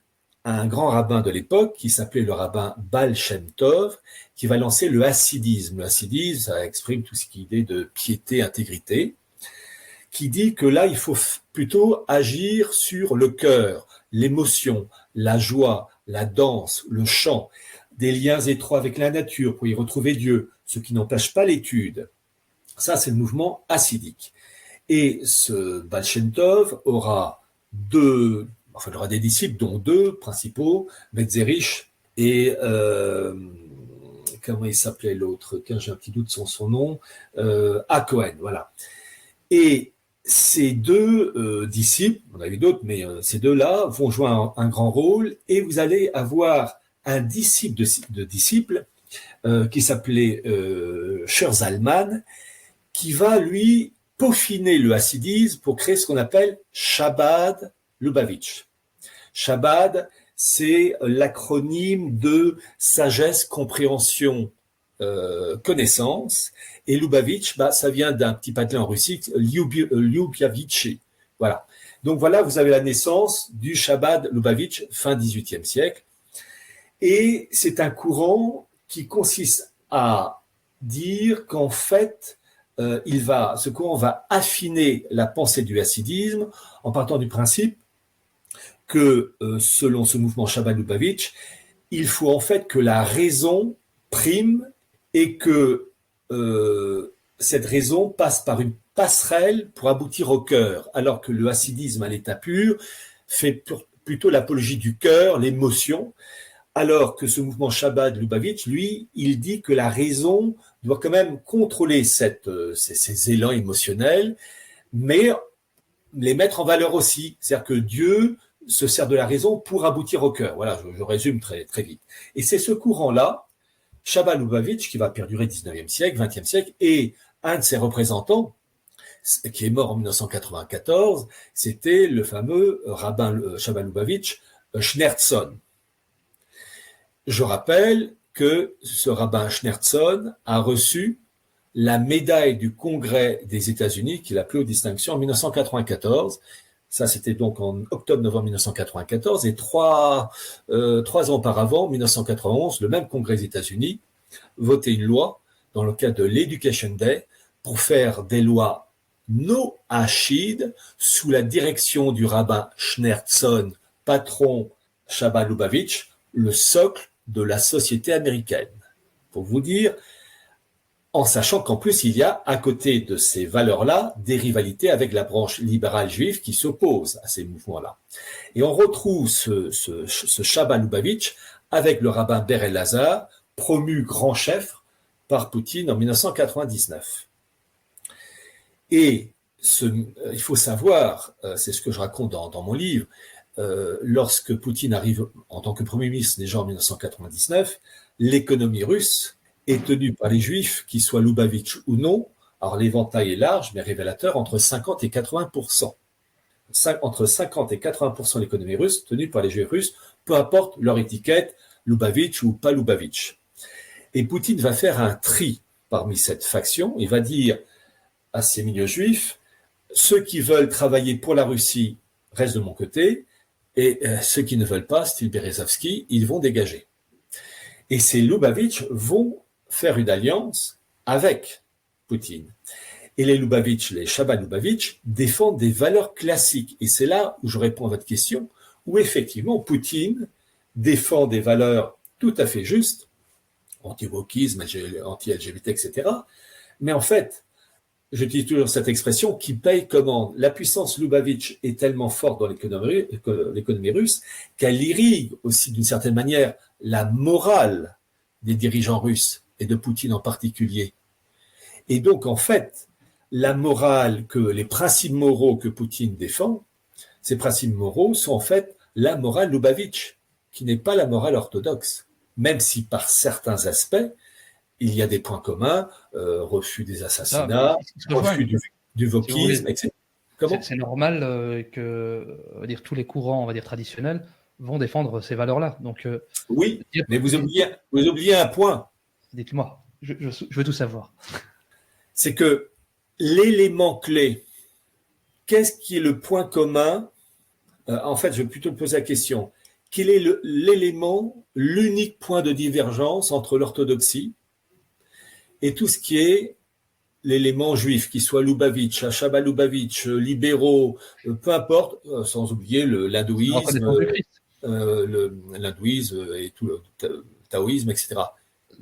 un grand rabbin de l'époque qui s'appelait le rabbin Baal Shem Tov, qui va lancer le hassidisme. Le hassidisme, ça exprime tout ce qui est idée de piété, intégrité, qui dit que là, il faut plutôt agir sur le cœur, l'émotion, la joie, la danse, le chant, des liens étroits avec la nature pour y retrouver Dieu, ce qui n'empêche pas l'étude. Ça, c'est le mouvement hassidique. Et ce Baal Shem Tov aura il aura des disciples, dont deux principaux, Metzerich et comment il s'appelait l'autre, quand j'ai un petit doute sur son nom, Cohen, voilà. Et ces deux disciples, on a eu d'autres, mais ces deux-là vont jouer un grand rôle, et vous allez avoir un disciple de disciple qui s'appelait Shur Zalman, qui va lui peaufiner le hassidisme pour créer ce qu'on appelle Chabad Lubavitch. Chabad, c'est l'acronyme de sagesse, compréhension, connaissance. Et Lubavitch, ça vient d'un petit patelin en Russie, Lyubiavitchi. Voilà. Donc voilà, vous avez la naissance du Chabad Lubavitch, fin XVIIIe siècle. Et c'est un courant qui consiste à dire qu'en fait, ce courant va affiner la pensée du hassidisme en partant du principe que, selon ce mouvement Chabad Lubavitch, il faut en fait que la raison prime et que cette raison passe par une passerelle pour aboutir au cœur, alors que le hassidisme à l'état pur fait plutôt l'apologie du cœur, l'émotion, alors que ce mouvement Chabad Lubavitch, lui, il dit que la raison doit quand même contrôler ces élans émotionnels, mais les mettre en valeur aussi. C'est-à-dire que Dieu se sert de la raison pour aboutir au cœur. Voilà, je résume très, très vite. Et c'est ce courant-là, Chabad Lubavitch, qui va perdurer 19e siècle, 20e siècle, et un de ses représentants, qui est mort en 1994, c'était le fameux rabbin Chabad Lubavitch Schneerson. Je rappelle que ce rabbin Schneerson a reçu la médaille du Congrès des États-Unis, qui est la plus haute distinction, en 1994. Ça, c'était donc en octobre-novembre 1994. Et trois ans auparavant, en 1991, le même Congrès des États-Unis votait une loi dans le cadre de l'Education Day pour faire des lois no-hachid sous la direction du rabbin Schneerson, patron Chabad Lubavitch, le socle de la société américaine. Pour vous dire, en sachant qu'en plus, il y a, à côté de ces valeurs-là, des rivalités avec la branche libérale juive qui s'oppose à ces mouvements-là. Et on retrouve ce Chabad Lubavitch avec le rabbin Ber Elazar, promu grand chef par Poutine en 1999. Et il faut savoir, c'est ce que je raconte dans mon livre, lorsque Poutine arrive en tant que Premier ministre déjà en 1999, l'économie russe est tenue par les Juifs, qu'ils soient Lubavitch ou non. Alors l'éventail est large, mais révélateur, entre 50 et 80%. Entre 50 et 80% de l'économie russe tenue par les Juifs russes, peu importe leur étiquette, Lubavitch ou pas Lubavitch. Et Poutine va faire un tri parmi cette faction. Il va dire à ces milieux juifs, ceux qui veulent travailler pour la Russie restent de mon côté, et ceux qui ne veulent pas, style Berezovski, ils vont dégager. Et ces Lubavitch vont faire une alliance avec Poutine. Et les Lubavitch, les Chabad Lubavitch, défendent des valeurs classiques. Et c'est là où je réponds à votre question, où effectivement Poutine défend des valeurs tout à fait justes, anti-wokisme, anti-LGBT, etc. Mais en fait, j'utilise toujours cette expression, qui paye commande. La puissance Lubavitch est tellement forte dans l'économie russe qu'elle irrigue aussi d'une certaine manière la morale des dirigeants russes et de Poutine en particulier. Et donc, en fait, la morale les principes moraux que Poutine défend, ces principes moraux sont en fait la morale Lubavitch, qui n'est pas la morale orthodoxe, même si par certains aspects, il y a des points communs, refus des assassinats, refus du wokisme, etc. C'est normal que tous les courants, on va dire traditionnels, vont défendre ces valeurs-là. Donc, oui, mais vous oubliez un point. Dites-moi, je veux tout savoir. C'est que l'élément clé, qu'est-ce qui est le point commun? En fait, je vais plutôt poser la question. Quel est l'élément, l'unique point de divergence entre l'orthodoxie et tout ce qui est l'élément juif, qu'il soit Lubavitch, Chabad Lubavitch, libéraux, peu importe, sans oublier l'hindouisme, et tout le taoïsme, etc.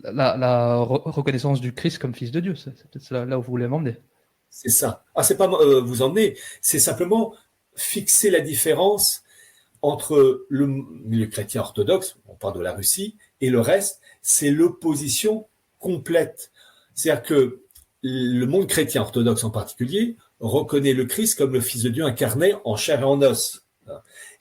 La reconnaissance du Christ comme fils de Dieu, c'est peut-être là où vous voulez m'emmener. C'est ça. Ah, c'est pas vous emmener, c'est simplement fixer la différence entre le milieu chrétien orthodoxe, on parle de la Russie, et le reste, c'est l'opposition complète. C'est-à-dire que le monde chrétien orthodoxe en particulier reconnaît le Christ comme le Fils de Dieu incarné en chair et en os.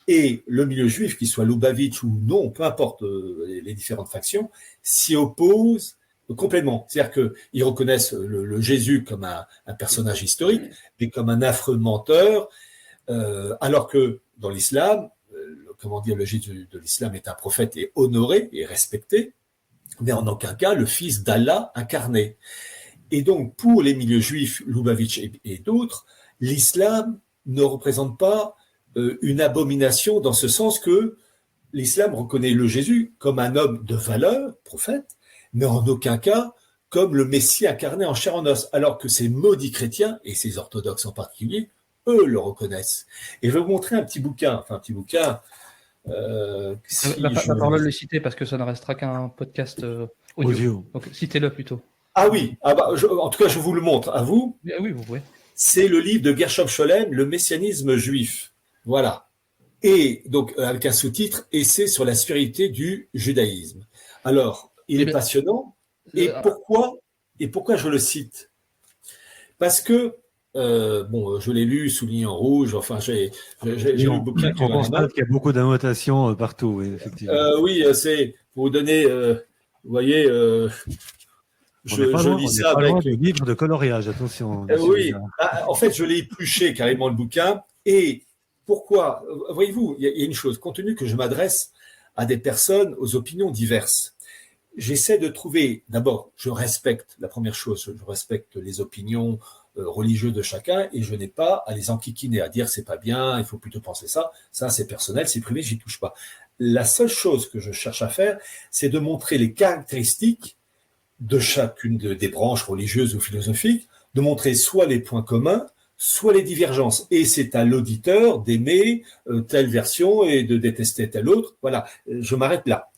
Et le milieu juif, qu'il soit Lubavitch ou non, peu importe les différentes factions, s'y oppose complètement. C'est-à-dire qu'ils reconnaissent le Jésus comme un personnage historique, mais comme un affreux menteur, alors que dans l'islam, le Jésus de l'islam est un prophète et honoré et respecté, mais en aucun cas le fils d'Allah incarné. Et donc, pour les milieux juifs, Lubavitch et d'autres, l'islam ne représente pas une abomination dans ce sens que l'islam reconnaît le Jésus comme un homme de valeur, prophète, mais en aucun cas comme le Messie incarné en chair et en os, alors que ces maudits chrétiens, et ces orthodoxes en particulier, eux le reconnaissent. Et je vais vous montrer un petit bouquin. La parole le citer parce que ça ne restera qu'un podcast audio. Donc citez-le plutôt. Ah oui, en tout cas je vous le montre à vous. Oui, vous pouvez. C'est le livre de Gershom Scholem, Le messianisme juif. Voilà. Et donc avec un sous-titre, Essai sur la spiritualité du judaïsme. Alors, il est passionnant. Et pourquoi je le cite? Parce que Bon, je l'ai lu, souligné en rouge. Enfin, j'ai lu le bouquin. On constate qu'il y a beaucoup d'annotations partout, oui, effectivement. Oui, c'est pour vous donner. Vous voyez, je lis ça avec le livre de coloriage. Attention. Oui, en fait, je l'ai épluché carrément le bouquin. Et pourquoi? Voyez-vous, il y a une chose. Compte tenu que je m'adresse à des personnes aux opinions diverses, j'essaie de trouver. D'abord, je respecte la première chose. Je respecte les opinions religieux de chacun et je n'ai pas à les enquiquiner, à dire c'est pas bien, il faut plutôt penser ça. Ça, c'est personnel, c'est privé, j'y touche pas. La seule chose que je cherche à faire, c'est de montrer les caractéristiques de chacune des branches religieuses ou philosophiques, de montrer soit les points communs, soit les divergences. Et c'est à l'auditeur d'aimer telle version et de détester telle autre. Voilà, je m'arrête là.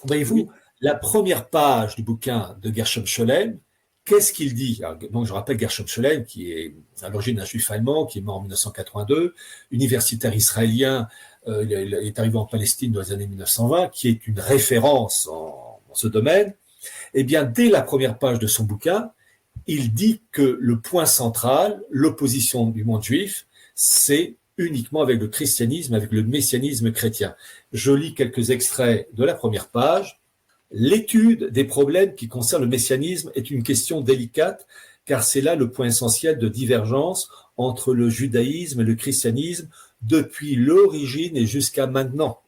Voyez-vous, la première page du bouquin de Gershom Scholem, qu'est-ce qu'il dit? Donc, je rappelle Gershom Scholem, qui est à l'origine un juif allemand, qui est mort en 1982, universitaire israélien, il est arrivé en Palestine dans les années 1920, qui est une référence en ce domaine. Eh bien, dès la première page de son bouquin, il dit que le point central, l'opposition du monde juif, c'est uniquement avec le christianisme, avec le messianisme chrétien. Je lis quelques extraits de la première page. L'étude des problèmes qui concernent le messianisme est une question délicate, car c'est là le point essentiel de divergence entre le judaïsme et le christianisme depuis l'origine et jusqu'à maintenant.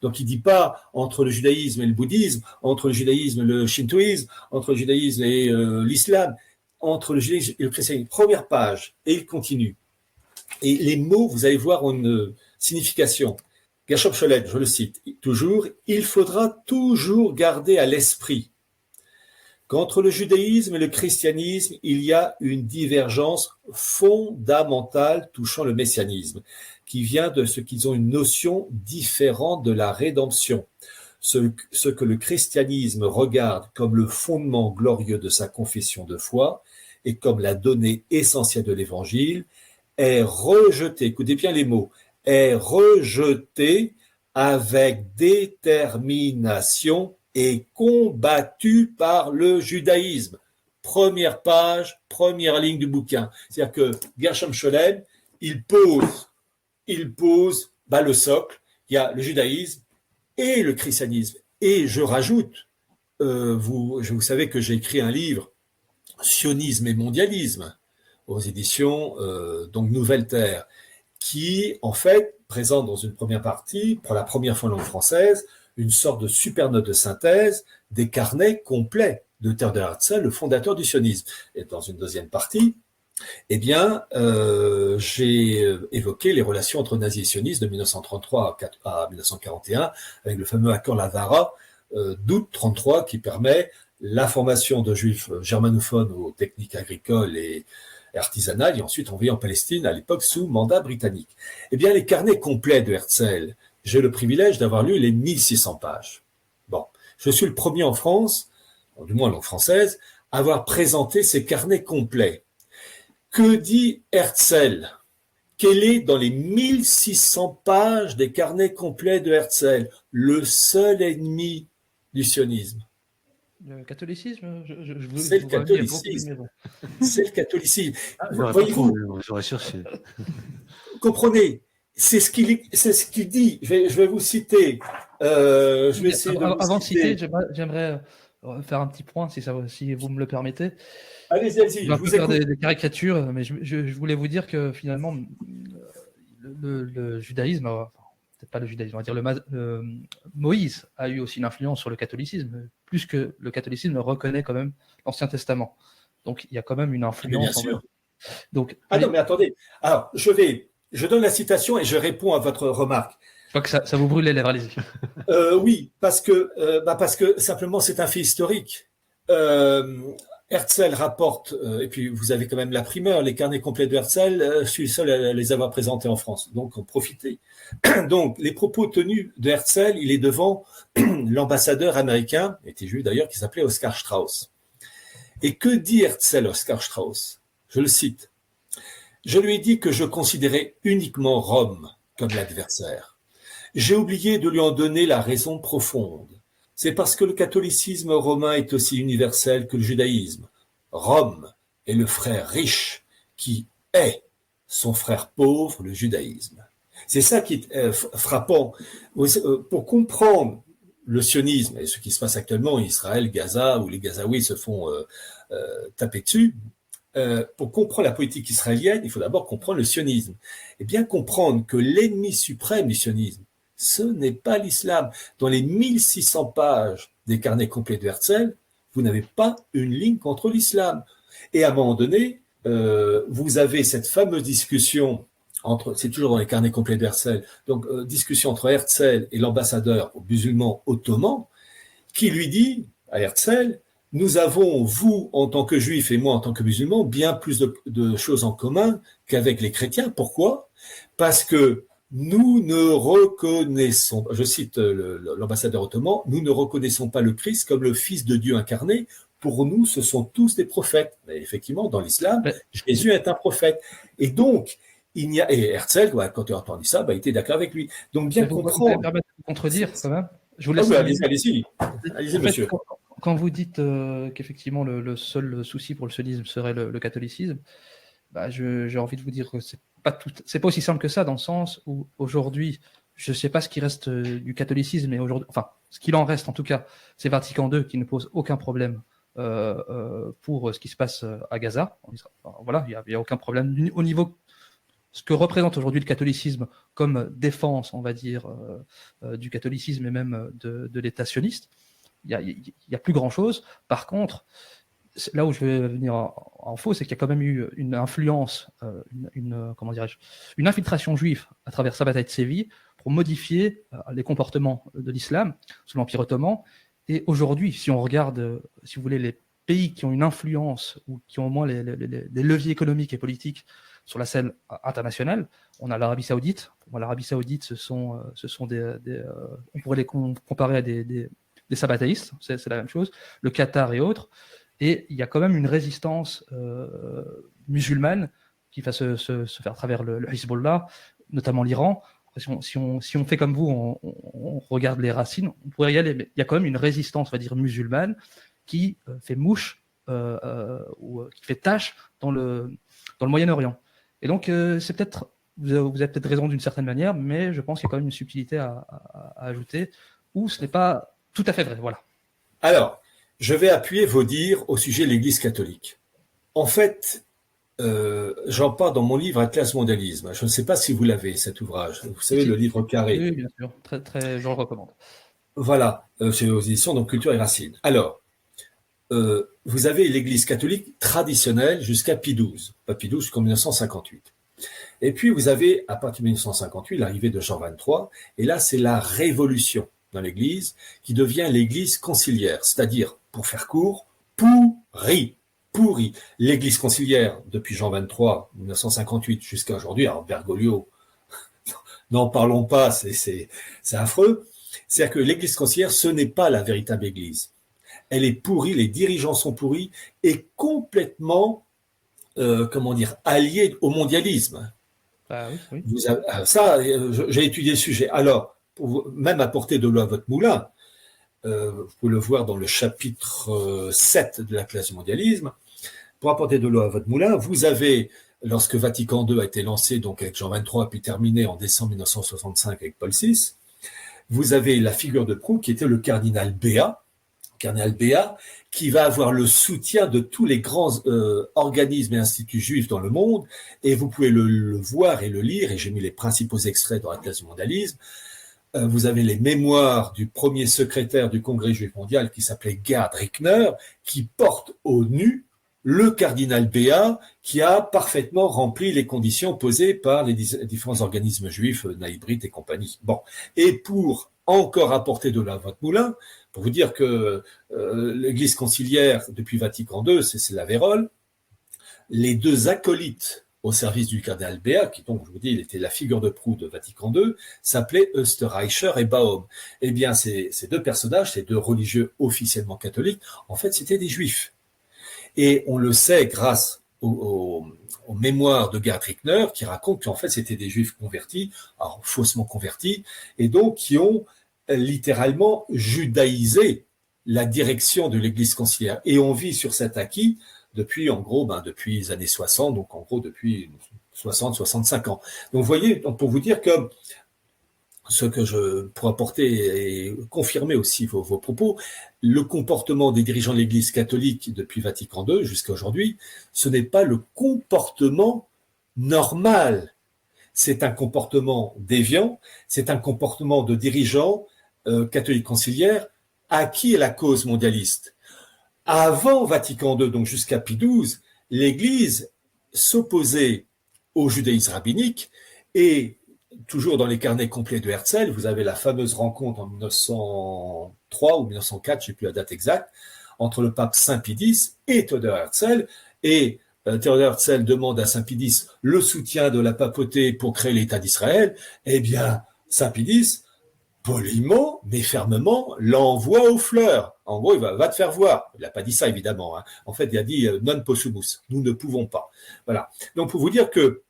Donc il ne dit pas entre le judaïsme et le bouddhisme, entre le judaïsme et le shintoïsme, entre le judaïsme et l'islam, entre le judaïsme et le christianisme. Première page, et il continue. Et les mots, vous allez voir, ont une signification. Gershom Scholem, je le cite, toujours, il faudra toujours garder à l'esprit qu'entre le judaïsme et le christianisme, il y a une divergence fondamentale touchant le messianisme, qui vient de ce qu'ils ont une notion différente de la rédemption. Ce que le christianisme regarde comme le fondement glorieux de sa confession de foi et comme la donnée essentielle de l'évangile est rejeté, écoutez bien les mots, est rejeté avec détermination et combattu par le judaïsme. Première page, première ligne du bouquin. C'est-à-dire que Gershom Scholem, il pose le socle. Il y a le judaïsme et le christianisme. Et je rajoute, vous savez que j'ai écrit un livre, Sionisme et mondialisme, aux éditions donc Nouvelle Terre, qui, en fait, présente dans une première partie, pour la première fois en langue française, une sorte de super note de synthèse des carnets complets de Theodor Herzl, le fondateur du sionisme. Et dans une deuxième partie, eh bien, j'ai évoqué les relations entre nazis et sionistes de 1933 à 1941, avec le fameux accord Lavara d'août 1933, qui permet la formation de juifs germanophones aux techniques agricoles et artisanales, et ensuite envoyés en Palestine, à l'époque sous mandat britannique. Eh bien, les carnets complets de Herzl, j'ai le privilège d'avoir lu les 1600 pages. Bon, je suis le premier en France, du moins en langue française, à avoir présenté ces carnets complets. Que dit Herzl? Quel est, dans les 1600 pages des carnets complets de Herzl, le seul ennemi du sionisme? Le catholicisme, c'est le catholicisme. C'est le catholicisme. Voyez-vous, j'aurais cherché. Comprenez, c'est ce qu'il dit. Je vais vous citer. Je vais essayer avant de citer, j'aimerais faire un petit point, si vous me le permettez. Allez-y. Je vais faire des caricatures, mais je voulais vous dire que finalement, le judaïsme, peut-être pas le judaïsme, on va dire Moïse a eu aussi une influence sur le catholicisme, plus que le catholicisme reconnaît quand même l'Ancien Testament. Donc il y a quand même une influence. Bien sûr. Donc, non, mais attendez. Alors, je donne la citation et je réponds à votre remarque. Je crois que ça vous brûle les lèvres, allez-y. Oui, parce que simplement c'est un fait historique. Herzl rapporte, et puis vous avez quand même la primeur, les carnets complets de Herzl, je suis le seul à les avoir présentés en France, donc profitez. Donc, les propos tenus de Herzl, il est devant l'ambassadeur américain, était juif d'ailleurs, qui s'appelait Oscar Strauss. Et que dit Herzl, Oscar Strauss? Je le cite. « Je lui ai dit que je considérais uniquement Rome comme l'adversaire. J'ai oublié de lui en donner la raison profonde. C'est parce que le catholicisme romain est aussi universel que le judaïsme. Rome est le frère riche qui, est son frère pauvre, le judaïsme. C'est ça qui est frappant. Pour comprendre le sionisme et ce qui se passe actuellement en Israël, Gaza, où les Gazaouis se font taper dessus, pour comprendre la politique israélienne, il faut d'abord comprendre le sionisme. Et bien comprendre que l'ennemi suprême du sionisme, ce n'est pas l'islam. Dans les 1600 pages des carnets complets de Herzl, vous n'avez pas une ligne contre l'islam. Et à un moment donné, vous avez cette fameuse discussion c'est toujours dans les carnets complets de Herzl, donc discussion entre Herzl et l'ambassadeur musulman ottoman, qui lui dit à Herzl, nous avons, vous en tant que juif et moi en tant que musulman, bien plus de choses en commun qu'avec les chrétiens. Pourquoi ? Parce que nous ne reconnaissons, je cite l'ambassadeur ottoman, nous ne reconnaissons pas le Christ comme le Fils de Dieu incarné. Pour nous, ce sont tous des prophètes. Mais effectivement, dans l'islam, Jésus est un prophète. Et donc, et Herzl, quand il a entendu ça, il était d'accord avec lui. Donc, bien comprendre. Vous me permettre de contredire, quand même. Je vous laisse. Allez-y, monsieur. Quand vous dites qu'effectivement, le seul souci pour le sionisme serait le catholicisme, j'ai envie de vous dire que c'est pas aussi simple que ça, dans le sens où aujourd'hui, je ne sais pas ce qui reste du catholicisme, mais aujourd'hui, enfin, ce qu'il en reste en tout cas, c'est Vatican II qui ne pose aucun problème pour ce qui se passe à Gaza. Voilà, il n'y a aucun problème au niveau ce que représente aujourd'hui le catholicisme comme défense, on va dire, du catholicisme et même de l'État sioniste. Il y a plus grand-chose. Par contre, là où je vais venir en faux, c'est qu'il y a quand même eu une influence, une infiltration juive à travers Sabbatai Tzvi pour modifier les comportements de l'islam sous l'Empire ottoman. Et aujourd'hui, si on regarde, si vous voulez, les pays qui ont une influence ou qui ont au moins les leviers économiques et politiques sur la scène internationale, on a l'Arabie Saoudite. L'Arabie Saoudite, ce sont on pourrait les comparer à des sabbatéistes, c'est la même chose. Le Qatar et autres. Et il y a quand même une résistance musulmane qui va se faire à travers le Hezbollah, notamment l'Iran. Si on fait comme vous, on regarde les racines, on pourrait y aller, mais il y a quand même une résistance, on va dire, musulmane qui fait mouche ou qui fait tâche dans le Moyen-Orient. Et donc, c'est peut-être, vous avez peut-être raison d'une certaine manière, mais je pense qu'il y a quand même une subtilité à ajouter, où ce n'est pas tout à fait vrai. Voilà. Alors, je vais appuyer vos dires au sujet de l'Église catholique. En fait, j'en parle dans mon livre Atlas Mondialisme. Je ne sais pas si vous l'avez, cet ouvrage. Vous savez, le livre carré. Oui, bien sûr. Très, très, je le recommande. Voilà, c'est aux éditions donc Culture et Racines. Alors, vous avez l'Église catholique traditionnelle jusqu'à Pie XII, pas Pie XII jusqu'en 1958. Et puis vous avez, à partir de 1958, l'arrivée de Jean XXIII, et là c'est la révolution dans l'Église qui devient l'Église conciliaire, c'est-à-dire, pour faire court, pourri. L'Église conciliaire, depuis Jean XXIII, 1958 jusqu'à aujourd'hui, alors Bergoglio, n'en parlons pas, c'est affreux. C'est-à-dire que l'Église conciliaire, ce n'est pas la véritable Église. Elle est pourrie, les dirigeants sont pourris et complètement, alliés au mondialisme. Oui. J'ai étudié le sujet. Alors, pour même apporter de l'eau à votre moulin, vous pouvez le voir dans le chapitre 7 de la classe du mondialisme, pour apporter de l'eau à votre moulin, vous avez, lorsque Vatican II a été lancé, donc avec Jean XXIII, puis terminé en décembre 1965 avec Paul VI, vous avez la figure de proue qui était le cardinal Béat, qui va avoir le soutien de tous les grands organismes et instituts juifs dans le monde, et vous pouvez le voir et le lire, et j'ai mis les principaux extraits dans la classe du mondialisme. Vous avez les mémoires du premier secrétaire du Congrès juif mondial qui s'appelait Gerd Rickner, qui porte au nu le cardinal Béat, qui a parfaitement rempli les conditions posées par les différents organismes juifs, Naïbrit et compagnie. Bon, et pour encore apporter de l'eau à votre moulin, pour vous dire que l'Église conciliaire, depuis Vatican II, c'est la vérole, les deux acolytes au service du cardinal Béat, qui donc, je vous dis, il était la figure de proue de Vatican II, s'appelaient Österreicher et Baum. Eh bien, ces deux personnages, ces deux religieux officiellement catholiques, en fait, c'était des juifs. Et on le sait grâce aux mémoires de Gerd Rickner, qui raconte qu'en fait, c'était des juifs convertis, alors faussement convertis, et donc qui ont littéralement judaïsé la direction de l'Église conciliaire. Et on vit sur cet acquis depuis, en gros, depuis les années 60, donc en gros depuis 60, 65 ans. Donc vous voyez, donc pour vous dire que ce que je pourrais apporter et confirmer aussi vos propos, le comportement des dirigeants de l'Église catholique depuis Vatican II jusqu'à aujourd'hui, ce n'est pas le comportement normal. C'est un comportement déviant, c'est un comportement de dirigeants catholiques conciliaires acquis à la cause mondialiste. Avant Vatican II, donc jusqu'à Pie XII, l'Église s'opposait au judaïsme rabbinique et toujours dans les carnets complets de Herzl, vous avez la fameuse rencontre en 1903 ou 1904, je ne sais plus la date exacte, entre le pape Saint Pie X et Theodor Herzl. Et Theodor Herzl demande à Saint Pie X le soutien de la papauté pour créer l'État d'Israël. Eh bien, Saint Pie X, poliment mais fermement, l'envoie aux fleurs. En gros, il va te faire voir. Il n'a pas dit ça, évidemment. Hein. En fait, il a dit non possumus, nous ne pouvons pas. Voilà. Donc, pour vous dire que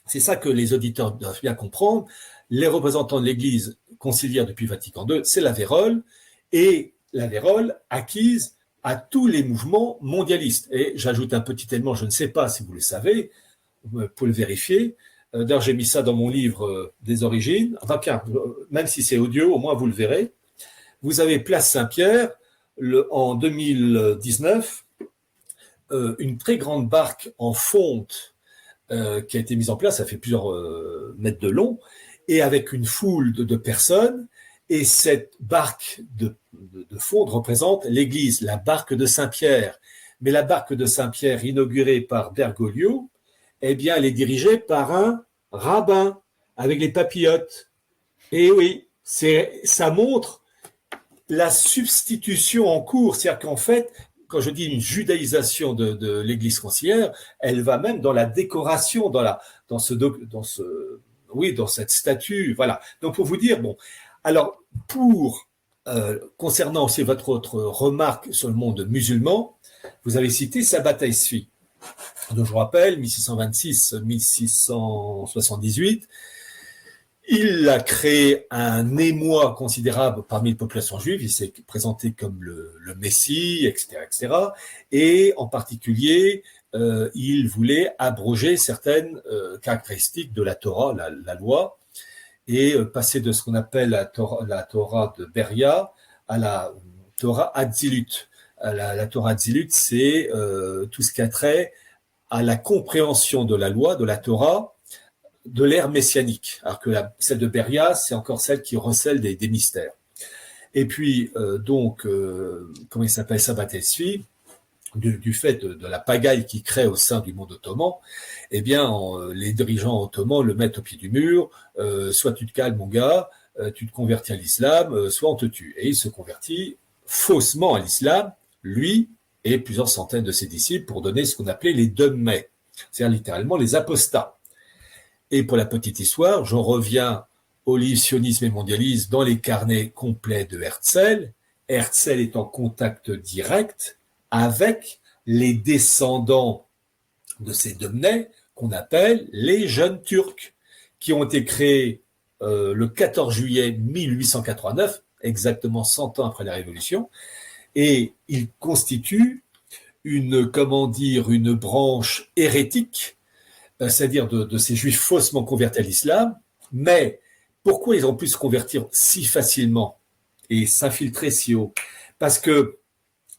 c'est ça que les auditeurs doivent bien comprendre. Les représentants de l'Église conciliaire depuis Vatican II, c'est la vérole, et la vérole acquise à tous les mouvements mondialistes. Et j'ajoute un petit élément, je ne sais pas si vous le savez, pour le vérifier. D'ailleurs, j'ai mis ça dans mon livre des origines. Enfin, même si c'est audio, au moins vous le verrez. Vous avez Place Saint-Pierre, en 2019, une très grande barque en fonte qui a été mise en place, ça fait plusieurs mètres de long, et avec une foule de personnes, et cette barque de fonte représente l'église, la barque de Saint-Pierre. Mais la barque de Saint-Pierre, inaugurée par Bergoglio, eh bien, elle est dirigée par un rabbin, avec les papillotes. Et oui, ça montre la substitution en cours, c'est-à-dire qu'en fait, quand je dis une judaïsation de l'Église conciliaire, elle va même dans la décoration, dans cette statue, voilà. Donc pour vous dire, bon, alors concernant aussi votre autre remarque sur le monde musulman, vous avez cité Sabbat Taisfi. Donc je vous rappelle, 1626-1678. Il a créé un émoi considérable parmi les populations juives. Il s'est présenté comme le Messie, etc., etc. Et en particulier, il voulait abroger certaines caractéristiques de la Torah, la loi, et passer de ce qu'on appelle la Torah de Beria à la Torah Hatzilut. La Torah Hatzilut, c'est tout ce qui a trait à la compréhension de la loi, de la Torah, de l'ère messianique, alors que celle de Beria, c'est encore celle qui recèle des mystères. Et puis, comment il s'appelle, Sabbat Taisfi, du fait de la pagaille qui crée au sein du monde ottoman, eh bien, les dirigeants ottomans le mettent au pied du mur, soit tu te calmes, mon gars, tu te convertis à l'islam, soit on te tue. Et il se convertit faussement à l'islam, lui et plusieurs centaines de ses disciples, pour donner ce qu'on appelait les dogmés, c'est-à-dire littéralement les apostats. Et pour la petite histoire, j'en reviens au livre Sionisme et mondialisme dans les carnets complets de Herzl. Herzl est en contact direct avec les descendants de ces dogmés qu'on appelle les jeunes Turcs, qui ont été créés le 14 juillet 1889, exactement 100 ans après la Révolution, et ils constituent une branche hérétique, c'est-à-dire de ces juifs faussement convertis à l'islam. Mais pourquoi ils ont pu se convertir si facilement et s'infiltrer si haut? Parce que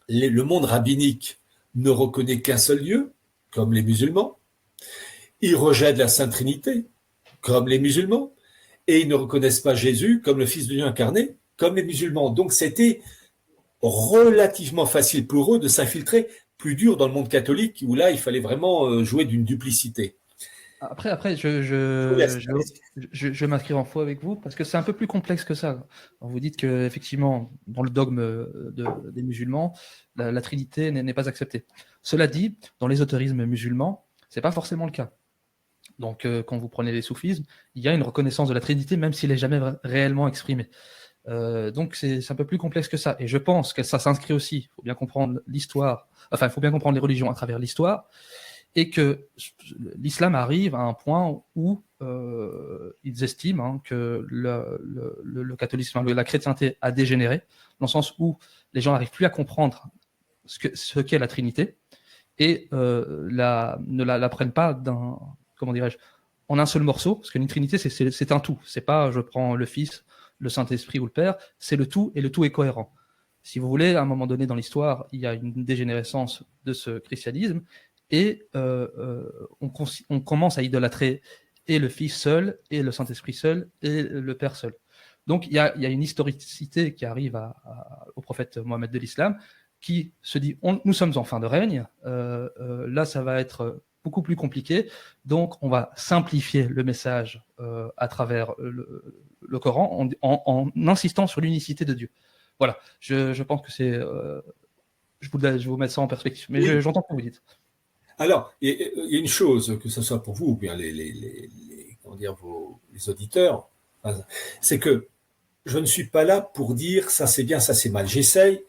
le monde rabbinique ne reconnaît qu'un seul Dieu, comme les musulmans. Ils rejettent la Sainte Trinité, comme les musulmans. Et ils ne reconnaissent pas Jésus comme le Fils de Dieu incarné, comme les musulmans. Donc c'était relativement facile pour eux de s'infiltrer, plus dur dans le monde catholique, où là, il fallait vraiment jouer d'une duplicité. Après, je vais m'inscrire en faux avec vous parce que c'est un peu plus complexe que ça. Alors, vous dites que effectivement, dans le dogme des musulmans, la Trinité n'est pas acceptée. Cela dit, dans l'ésotérisme musulman, c'est pas forcément le cas. Donc, quand vous prenez les soufismes, il y a une reconnaissance de la Trinité, même s'il n'est jamais réellement exprimé. Donc, c'est un peu plus complexe que ça. Et je pense que ça s'inscrit aussi. Il faut bien comprendre l'histoire. Enfin, il faut bien comprendre les religions à travers l'histoire. Et que l'islam arrive à un point où ils estiment que le catholicisme, la chrétienté a dégénéré, dans le sens où les gens n'arrivent plus à comprendre ce qu'est la Trinité, et ne la prennent pas comment dirais-je, en un seul morceau, parce qu'une Trinité, c'est un tout. C'est pas je prends le Fils, le Saint-Esprit ou le Père, c'est le tout, et le tout est cohérent. Si vous voulez, à un moment donné dans l'histoire, il y a une dégénérescence de ce christianisme, et on commence à idolâtrer et le Fils seul, et le Saint-Esprit seul, et le Père seul. Donc il y a une historicité qui arrive au prophète Mohammed de l'Islam, qui se dit nous sommes en fin de règne, là ça va être beaucoup plus compliqué, donc on va simplifier le message à travers le Coran en insistant sur l'unicité de Dieu. Voilà, je pense que c'est... je vous mets ça en perspective, mais oui. J'entends ce que vous dites. Alors, il y a une chose, que ce soit pour vous ou bien les auditeurs, c'est que je ne suis pas là pour dire ça c'est bien, ça c'est mal. J'essaye,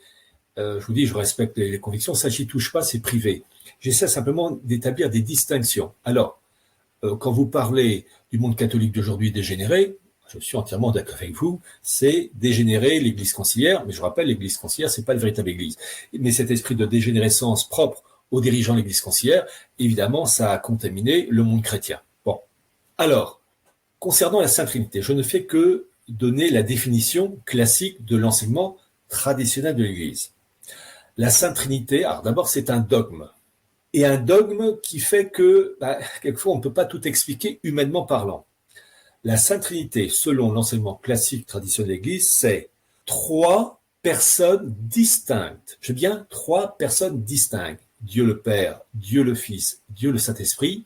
je vous dis, je respecte les convictions, ça j'y touche pas, c'est privé. J'essaie simplement d'établir des distinctions. Alors, quand vous parlez du monde catholique d'aujourd'hui dégénéré, je suis entièrement d'accord avec vous, c'est dégénérer l'Église conciliaire, mais je rappelle, l'Église conciliaire, c'est pas le véritable Église. Mais cet esprit de dégénérescence propre aux dirigeants de l'Église conciliaire, évidemment, ça a contaminé le monde chrétien. Bon. Alors, concernant la Sainte Trinité, je ne fais que donner la définition classique de l'enseignement traditionnel de l'Église. La Sainte Trinité, alors d'abord, c'est un dogme. Et un dogme qui fait que, quelquefois, on ne peut pas tout expliquer humainement parlant. La Sainte Trinité, selon l'enseignement classique traditionnel de l'Église, c'est 3 personnes distinctes. Je dis bien 3 personnes distinctes. Dieu le Père, Dieu le Fils, Dieu le Saint-Esprit,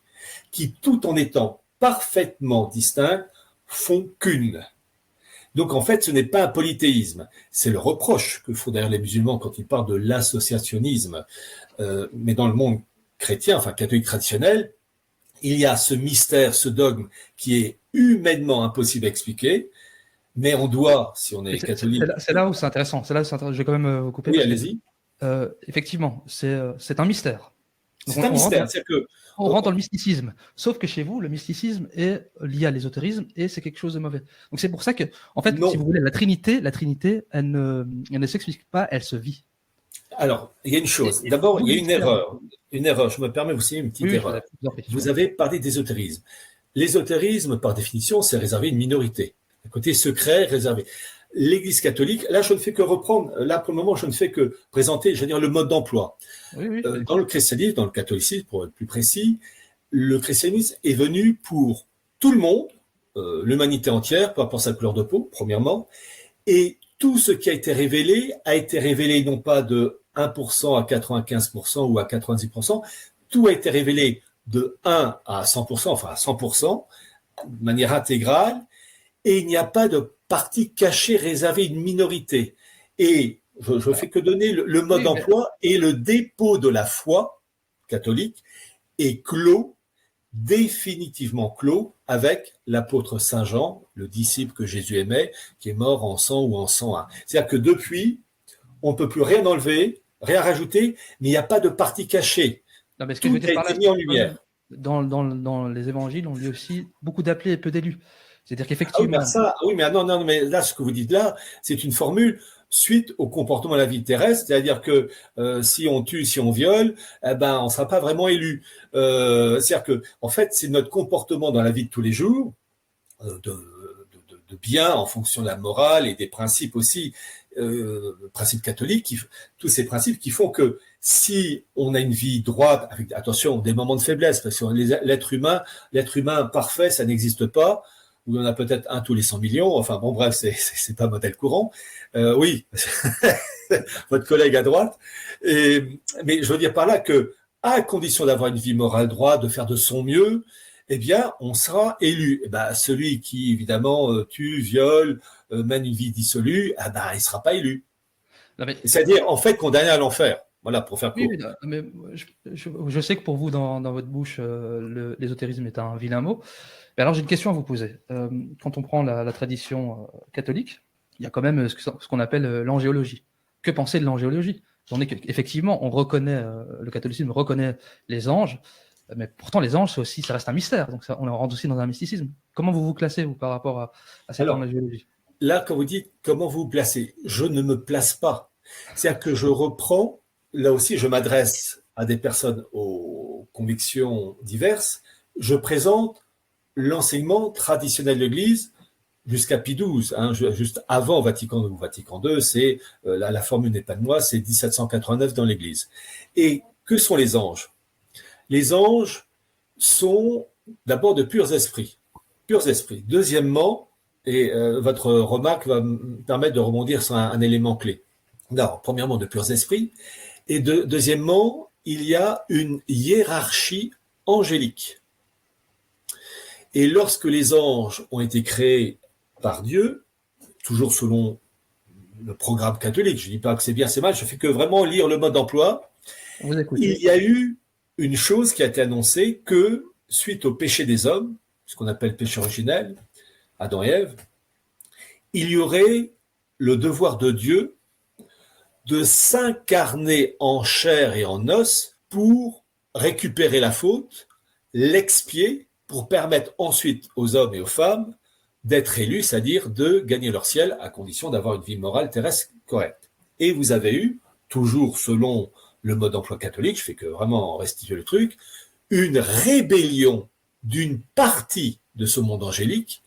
qui, tout en étant parfaitement distincts, font qu'une. Donc, en fait, ce n'est pas un polythéisme. C'est le reproche que font d'ailleurs les musulmans quand ils parlent de l'associationnisme. Mais dans le monde chrétien, enfin catholique traditionnel, il y a ce mystère, ce dogme qui est humainement impossible à expliquer, mais on doit, si on est catholique... C'est là où c'est intéressant. Je vais quand même vous couper. Oui, allez-y. Effectivement, c'est un mystère. C'est un mystère. On rentre dans le mysticisme. Sauf que chez vous, le mysticisme est lié à l'ésotérisme et c'est quelque chose de mauvais. Donc c'est pour ça que, en fait, si vous voulez, la Trinité, elle ne s'explique pas, elle se vit. Alors, il y a une chose. D'abord, il y a une erreur. Une erreur. Je me permets de vous signaler une petite erreur. Vous avez parlé d'ésotérisme. L'ésotérisme, par définition, c'est réservé à une minorité. Un côté secret, réservé. L'Église catholique, là, je ne fais que reprendre, là, pour le moment, je ne fais que présenter, je veux dire, le mode d'emploi. Oui, dans le christianisme, dans le catholicisme, pour être plus précis, le christianisme est venu pour tout le monde, l'humanité entière, peu importe sa couleur de peau, premièrement, et tout ce qui a été révélé non pas de 1% à 95% ou à 90%, tout a été révélé de 1 à 100%, enfin à 100%, de manière intégrale, et il n'y a pas de partie cachée réservée à une minorité. Et je fais que donner le mode d'emploi et le dépôt de la foi catholique est clos, définitivement clos, avec l'apôtre Saint Jean, le disciple que Jésus aimait, qui est mort en 100 ou en 101. C'est-à-dire que depuis, on ne peut plus rien enlever, rien rajouter, mais il n'y a pas de partie cachée. Non, mais tout a été mis en lumière. Dans les évangiles, on lit aussi beaucoup d'appelés et peu d'élus. C'est-à-dire qu'effectivement... oui, mais non, mais là, ce que vous dites là, c'est une formule suite au comportement de la vie terrestre, c'est-à-dire que si on tue, si on viole, on ne sera pas vraiment élu. C'est-à-dire que, en fait, c'est notre comportement dans la vie de tous les jours, de bien en fonction de la morale et des principes aussi, principes catholiques, tous ces principes qui font que si on a une vie droite, avec attention, des moments de faiblesse, parce que l'être humain parfait, ça n'existe pas. Où il y en a peut-être un tous les 100 millions. Enfin bon, bref, c'est pas modèle courant. Oui, votre collègue à droite. Mais je veux dire par là que, à condition d'avoir une vie morale droite, de faire de son mieux, eh bien, on sera élu. Celui qui, évidemment, tue, viole, mène une vie dissolue, il sera pas élu. C'est-à-dire, en fait, condamné à l'enfer. Voilà, pour faire court. Oui, mais je sais que pour vous, dans votre bouche, l'ésotérisme est un vilain mot. Mais alors, j'ai une question à vous poser. Quand on prend la tradition catholique, il y a quand même ce qu'on appelle l'angéologie. Que penser de l'angéologie? Effectivement, on reconnaît, le catholicisme reconnaît les anges, mais pourtant les anges, ça reste un mystère. Donc on rentre aussi dans un mysticisme. Comment vous vous classez, vous, par rapport à cette angéologie? Là, quand vous dites comment vous vous placez, je ne me place pas. C'est-à-dire que je reprends, là aussi, je m'adresse à des personnes aux convictions diverses, je présente l'enseignement traditionnel de l'Église jusqu'à Pie XII, hein, juste avant Vatican II ou Vatican II, c'est la formule n'est pas de moi, c'est 1789 dans l'Église. Et que sont les anges? Les anges sont d'abord de purs esprits. Purs esprits. Deuxièmement, et votre remarque va me permettre de rebondir sur un élément clé. Non, premièrement, de purs esprits. Et deuxièmement, il y a une hiérarchie angélique. Et lorsque les anges ont été créés par Dieu, toujours selon le programme catholique, je ne dis pas que c'est bien, c'est mal, je fais que vraiment lire le mode d'emploi, il y a eu une chose qui a été annoncée que, suite au péché des hommes, ce qu'on appelle péché originel, Adam et Ève, il y aurait le devoir de Dieu de s'incarner en chair et en os pour récupérer la faute, l'expier, pour permettre ensuite aux hommes et aux femmes d'être élus, c'est-à-dire de gagner leur ciel à condition d'avoir une vie morale terrestre correcte. Et vous avez eu, toujours selon le mode d'emploi catholique, je fais que vraiment restituer le truc, une rébellion d'une partie de ce monde angélique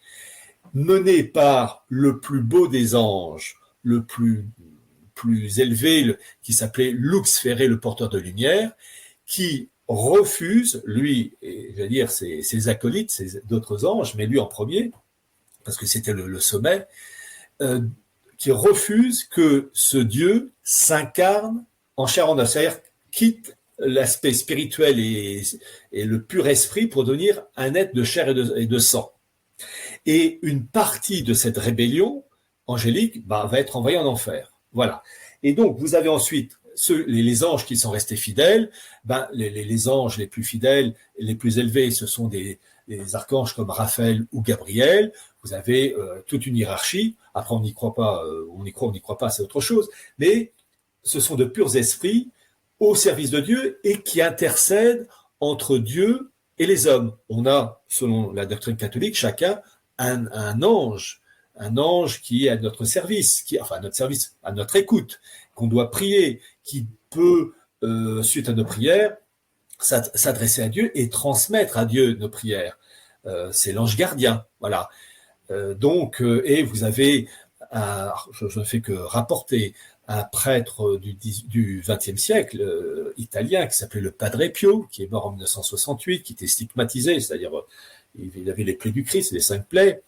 menée par le plus beau des anges, le plus élevé, qui s'appelait Lux Ferré, le porteur de lumière, qui refuse, lui, et j'allais dire ses acolytes, d'autres anges, mais lui en premier, parce que c'était le sommet, qui refuse que ce Dieu s'incarne en chair en os, c'est-à-dire quitte l'aspect spirituel et le pur esprit pour devenir un être de chair et de sang. Et une partie de cette rébellion angélique va être envoyée en enfer. Voilà. Et donc, vous avez ensuite les anges qui sont restés fidèles. Les anges les plus fidèles, les plus élevés, ce sont des archanges comme Raphaël ou Gabriel. Vous avez toute une hiérarchie. Après, on n'y croit pas, on n'y croit pas, c'est autre chose. Mais ce sont de purs esprits au service de Dieu et qui intercèdent entre Dieu et les hommes. On a, selon la doctrine catholique, chacun un ange qui est à notre service, à notre écoute, qu'on doit prier, qui peut, suite à nos prières, s'adresser à Dieu et transmettre à Dieu nos prières. C'est l'ange gardien, voilà. Et vous avez, je ne fais que rapporter, un prêtre du XXe siècle italien qui s'appelait le Padre Pio, qui est mort en 1968, qui était stigmatisé, c'est-à-dire il avait les plaies du Christ, les 5 plaies,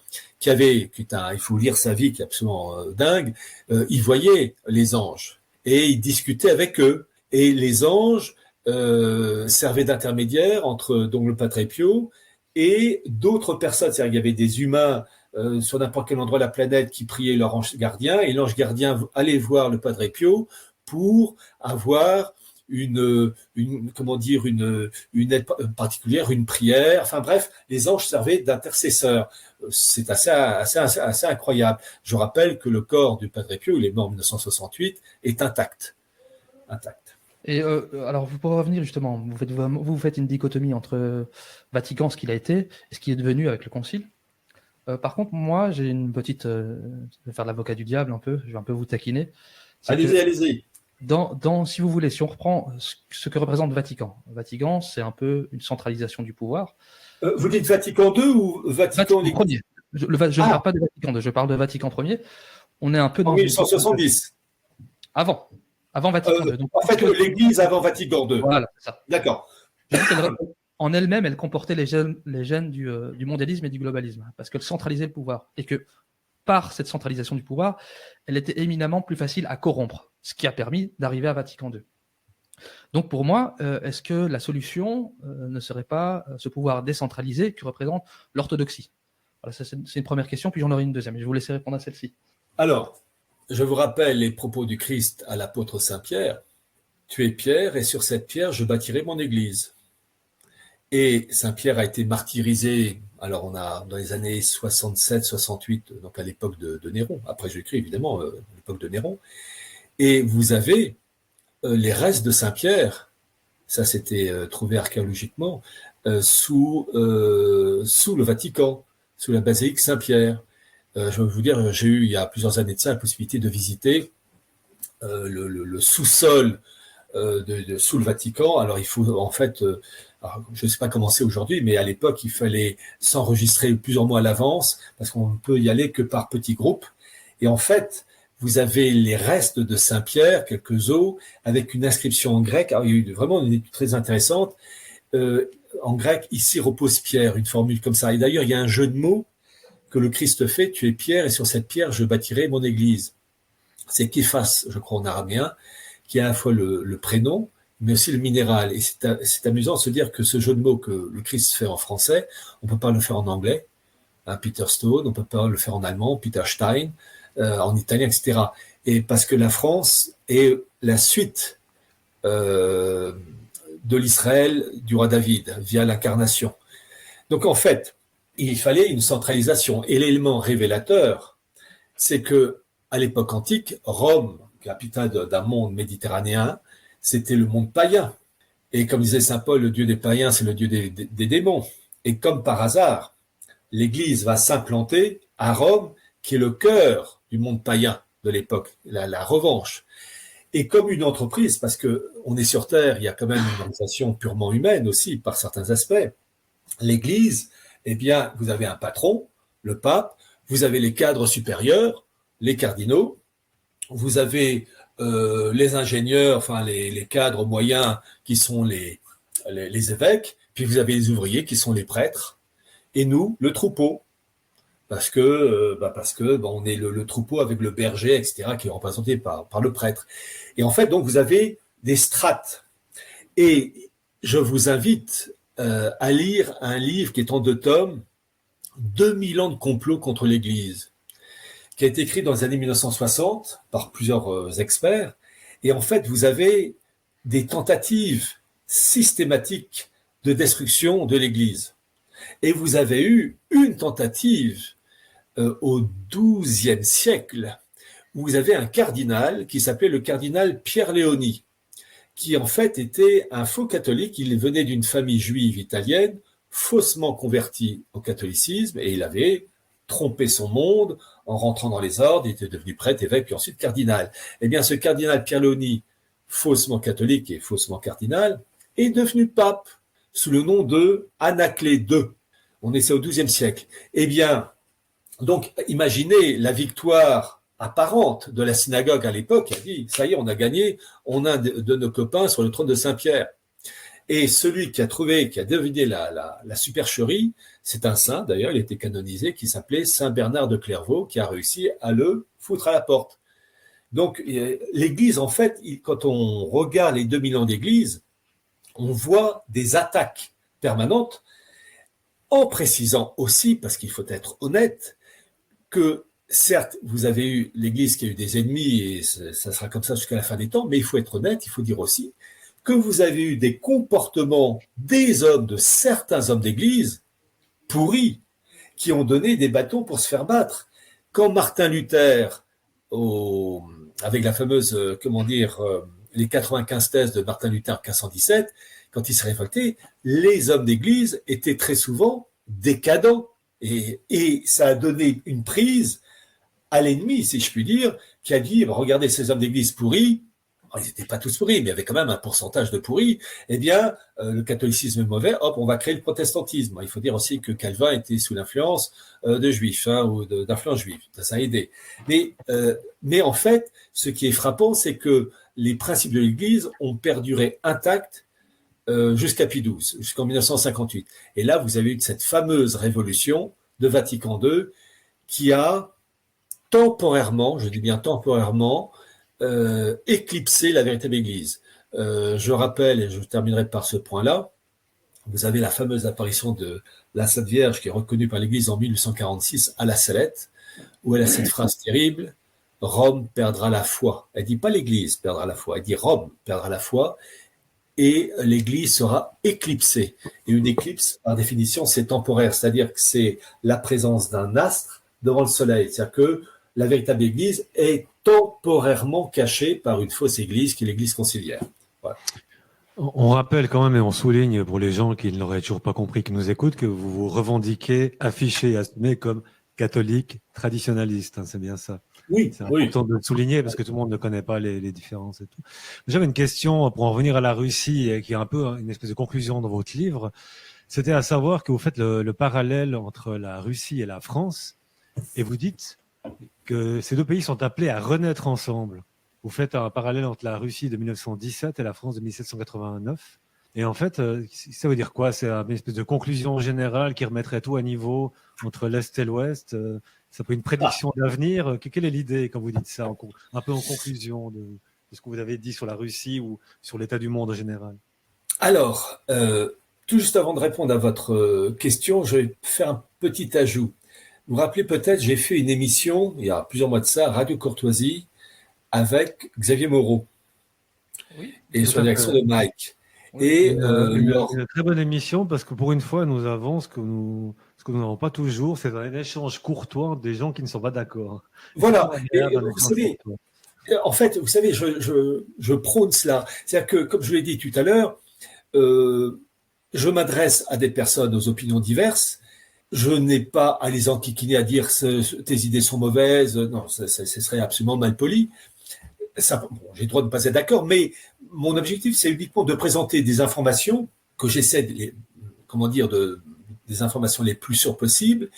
il faut lire sa vie, qui est absolument dingue. Il voyait les anges et il discutait avec eux. Et les anges servaient d'intermédiaires entre donc le Padre Pio et d'autres personnes. C'est-à-dire qu'il y avait des humains sur n'importe quel endroit de la planète qui priaient leur ange gardien, et l'ange gardien allait voir le Padre Pio pour avoir une aide particulière, une prière. Enfin bref, les anges servaient d'intercesseurs. C'est assez incroyable. Je rappelle que le corps du Padre Pio, il est mort en 1968, est intact. Et alors, vous pourrez revenir justement, vous faites une dichotomie entre Vatican, ce qu'il a été, et ce qui est devenu avec le Concile. Par contre, moi, j'ai une petite... je vais faire l'avocat du diable un peu, je vais un peu vous taquiner. Allez-y. Si vous voulez, si on reprend ce que représente Vatican, c'est un peu une centralisation du pouvoir. Vous dites Vatican II ou Vatican Ier? Je ne parle pas de Vatican II, je parle de Vatican Ier. On est un peu dans... En 1870. Avant Vatican II. Donc, en fait, l'Église avant Vatican II. Voilà, c'est ça. D'accord. En elle-même, elle comportait les gènes du mondialisme et du globalisme, parce qu'elle centralisait le pouvoir. Et que par cette centralisation du pouvoir, elle était éminemment plus facile à corrompre, ce qui a permis d'arriver à Vatican II. Donc pour moi, est-ce que la solution ne serait pas ce pouvoir décentralisé que représente l'orthodoxie? Voilà, ça, c'est une première question, puis j'en aurai une deuxième. Je vais vous laisser répondre à celle-ci. Alors, je vous rappelle les propos du Christ à l'apôtre Saint-Pierre. « Tu es Pierre, et sur cette pierre, je bâtirai mon église. » Et Saint-Pierre a été martyrisé, alors on a dans les années 67-68, donc à l'époque de Néron, après Jésus-Christ évidemment, à l'époque de Néron. Et vous avez les restes de Saint-Pierre, ça s'était trouvé archéologiquement, sous le Vatican, sous la basilique Saint-Pierre. Je vais vous dire, j'ai eu il y a plusieurs années de ça la possibilité de visiter le sous-sol sous le Vatican. Alors il faut en fait, alors, je ne sais pas comment c'est aujourd'hui, mais à l'époque il fallait s'enregistrer plusieurs mois à l'avance parce qu'on ne peut y aller que par petits groupes. Et en fait, vous avez les restes de Saint-Pierre, quelques os, avec une inscription en grec. Alors, il y a eu vraiment une étude très intéressante. En grec, ici repose Pierre, une formule comme ça. Et d'ailleurs, il y a un jeu de mots que le Christ fait, tu es Pierre, et sur cette pierre, je bâtirai mon église. C'est Képhas, je crois, en araméen, qui a à la fois le prénom, mais aussi le minéral. Et c'est amusant de se dire que ce jeu de mots que le Christ fait en français, on peut pas le faire en anglais, hein, Peter Stone, on peut pas le faire en allemand, Peter Stein, en italien, etc. Et parce que la France est la suite de l'Israël du roi David, via l'incarnation. Donc en fait, il fallait une centralisation. Et l'élément révélateur, c'est que à l'époque antique, Rome, capitale d'un monde méditerranéen, c'était le monde païen. Et comme disait saint Paul, le dieu des païens, c'est le dieu des démons. Et comme par hasard, l'Église va s'implanter à Rome, qui est le cœur du monde païen de l'époque, la revanche. Et comme une entreprise, parce que on est sur Terre, il y a quand même une organisation purement humaine aussi, par certains aspects. L'Église, eh bien, vous avez un patron, le pape, vous avez les cadres supérieurs, les cardinaux, vous avez les ingénieurs, enfin les cadres moyens qui sont les évêques, puis vous avez les ouvriers qui sont les prêtres, et nous, le troupeau, parce que on est le troupeau avec le berger, etc., qui est représenté par le prêtre. Et en fait, donc, vous avez des strates. Et je vous invite à lire un livre qui est en 2 tomes, 2000 ans de complot contre l'Église, qui a été écrit dans les années 1960 par plusieurs experts. Et en fait, vous avez des tentatives systématiques de destruction de l'Église. Et vous avez eu une tentative au XIIe siècle, où vous avez un cardinal qui s'appelait le cardinal Pierre Léoni, qui en fait était un faux catholique. Il venait d'une famille juive italienne, faussement converti au catholicisme, et il avait trompé son monde en rentrant dans les ordres. Il était devenu prêtre, évêque, puis ensuite cardinal. Eh bien, ce cardinal Pierre Léoni, faussement catholique et faussement cardinal, est devenu pape sous le nom de Anaclet II. On est au XIIe siècle. Eh bien, donc, imaginez la victoire apparente de la synagogue à l'époque. Elle dit, ça y est, on a gagné, on a de nos copains sur le trône de Saint-Pierre. Et celui qui a deviné la supercherie, c'est un saint, d'ailleurs, il a été canonisé, qui s'appelait Saint Bernard de Clairvaux, qui a réussi à le foutre à la porte. Donc, l'Église, en fait, quand on regarde les 2000 ans d'Église, on voit des attaques permanentes, en précisant aussi, parce qu'il faut être honnête, que certes, vous avez eu l'Église qui a eu des ennemis, et ça sera comme ça jusqu'à la fin des temps, mais il faut être honnête, il faut dire aussi que vous avez eu des comportements des hommes, de certains hommes d'Église, pourris, qui ont donné des bâtons pour se faire battre. Quand Martin Luther, avec la fameuse, les 95 thèses de Martin Luther 1517, quand il s'est révolté, les hommes d'Église étaient très souvent décadents. Et ça a donné une prise à l'ennemi, si je puis dire, qui a dit, regardez ces hommes d'église pourris, ils n'étaient pas tous pourris, mais il y avait quand même un pourcentage de pourris, eh bien, le catholicisme est mauvais, hop, on va créer le protestantisme. Il faut dire aussi que Calvin était sous l'influence de juifs, ou d'influence juive, ça a aidé. Mais en fait, ce qui est frappant, c'est que les principes de l'Église ont perduré intacts jusqu'à Pie XII, jusqu'en 1958. Et là, vous avez eu cette fameuse révolution de Vatican II qui a temporairement, je dis bien temporairement, éclipsé la véritable Église. Je rappelle, et je terminerai par ce point-là, vous avez la fameuse apparition de la Sainte Vierge qui est reconnue par l'Église en 1846 à la Salette, où elle a cette phrase terrible, « Rome perdra la foi ». Elle dit pas l'Église perdra la foi, elle dit « Rome perdra la foi ». Et l'Église sera éclipsée. Et une éclipse, par définition, c'est temporaire, c'est-à-dire que c'est la présence d'un astre devant le soleil. C'est-à-dire que la véritable Église est temporairement cachée par une fausse Église qui est l'Église conciliaire. Voilà. On rappelle quand même et on souligne pour les gens qui ne l'auraient toujours pas compris, qui nous écoutent, que vous vous revendiquez, affichez et assumez comme catholique traditionnaliste. Hein, c'est bien ça. Oui, C'est oui. important de le souligner parce que tout le monde ne connaît pas les différences et tout. J'avais une question pour en revenir à la Russie qui est un peu une espèce de conclusion dans votre livre. C'était à savoir que vous faites le parallèle entre la Russie et la France et vous dites que ces deux pays sont appelés à renaître ensemble. Vous faites un parallèle entre la Russie de 1917 et la France de 1789. Et en fait, ça veut dire quoi? C'est une espèce de conclusion générale qui remettrait tout à niveau entre l'Est et l'Ouest. Ça peut être une prédiction d'avenir. Quelle est l'idée quand vous dites ça, un peu en conclusion de ce que vous avez dit sur la Russie ou sur l'état du monde en général? Alors, tout juste avant de répondre à votre question, je vais faire un petit ajout. Vous vous rappelez peut-être, j'ai fait une émission, il y a plusieurs mois de ça, Radio Courtoisie, avec Xavier Moreau, Oui, et sur la direction de Mike. Oui. Et une très bonne émission parce que pour une fois, nous avons ce que nous n'avons pas toujours, c'est un échange courtois entre des gens qui ne sont pas d'accord. voilà, Et et vous savez, en fait, vous savez, je prône cela. C'est-à-dire que, comme je l'ai dit tout à l'heure, je m'adresse à des personnes aux opinions diverses. Je n'ai pas à les enquiquiner, à dire tes idées sont mauvaises. Non, ce serait absolument mal poli. Ça, bon, j'ai le droit de ne pas être d'accord, mais mon objectif, c'est uniquement de présenter des informations que j'essaie des informations les plus sûres possibles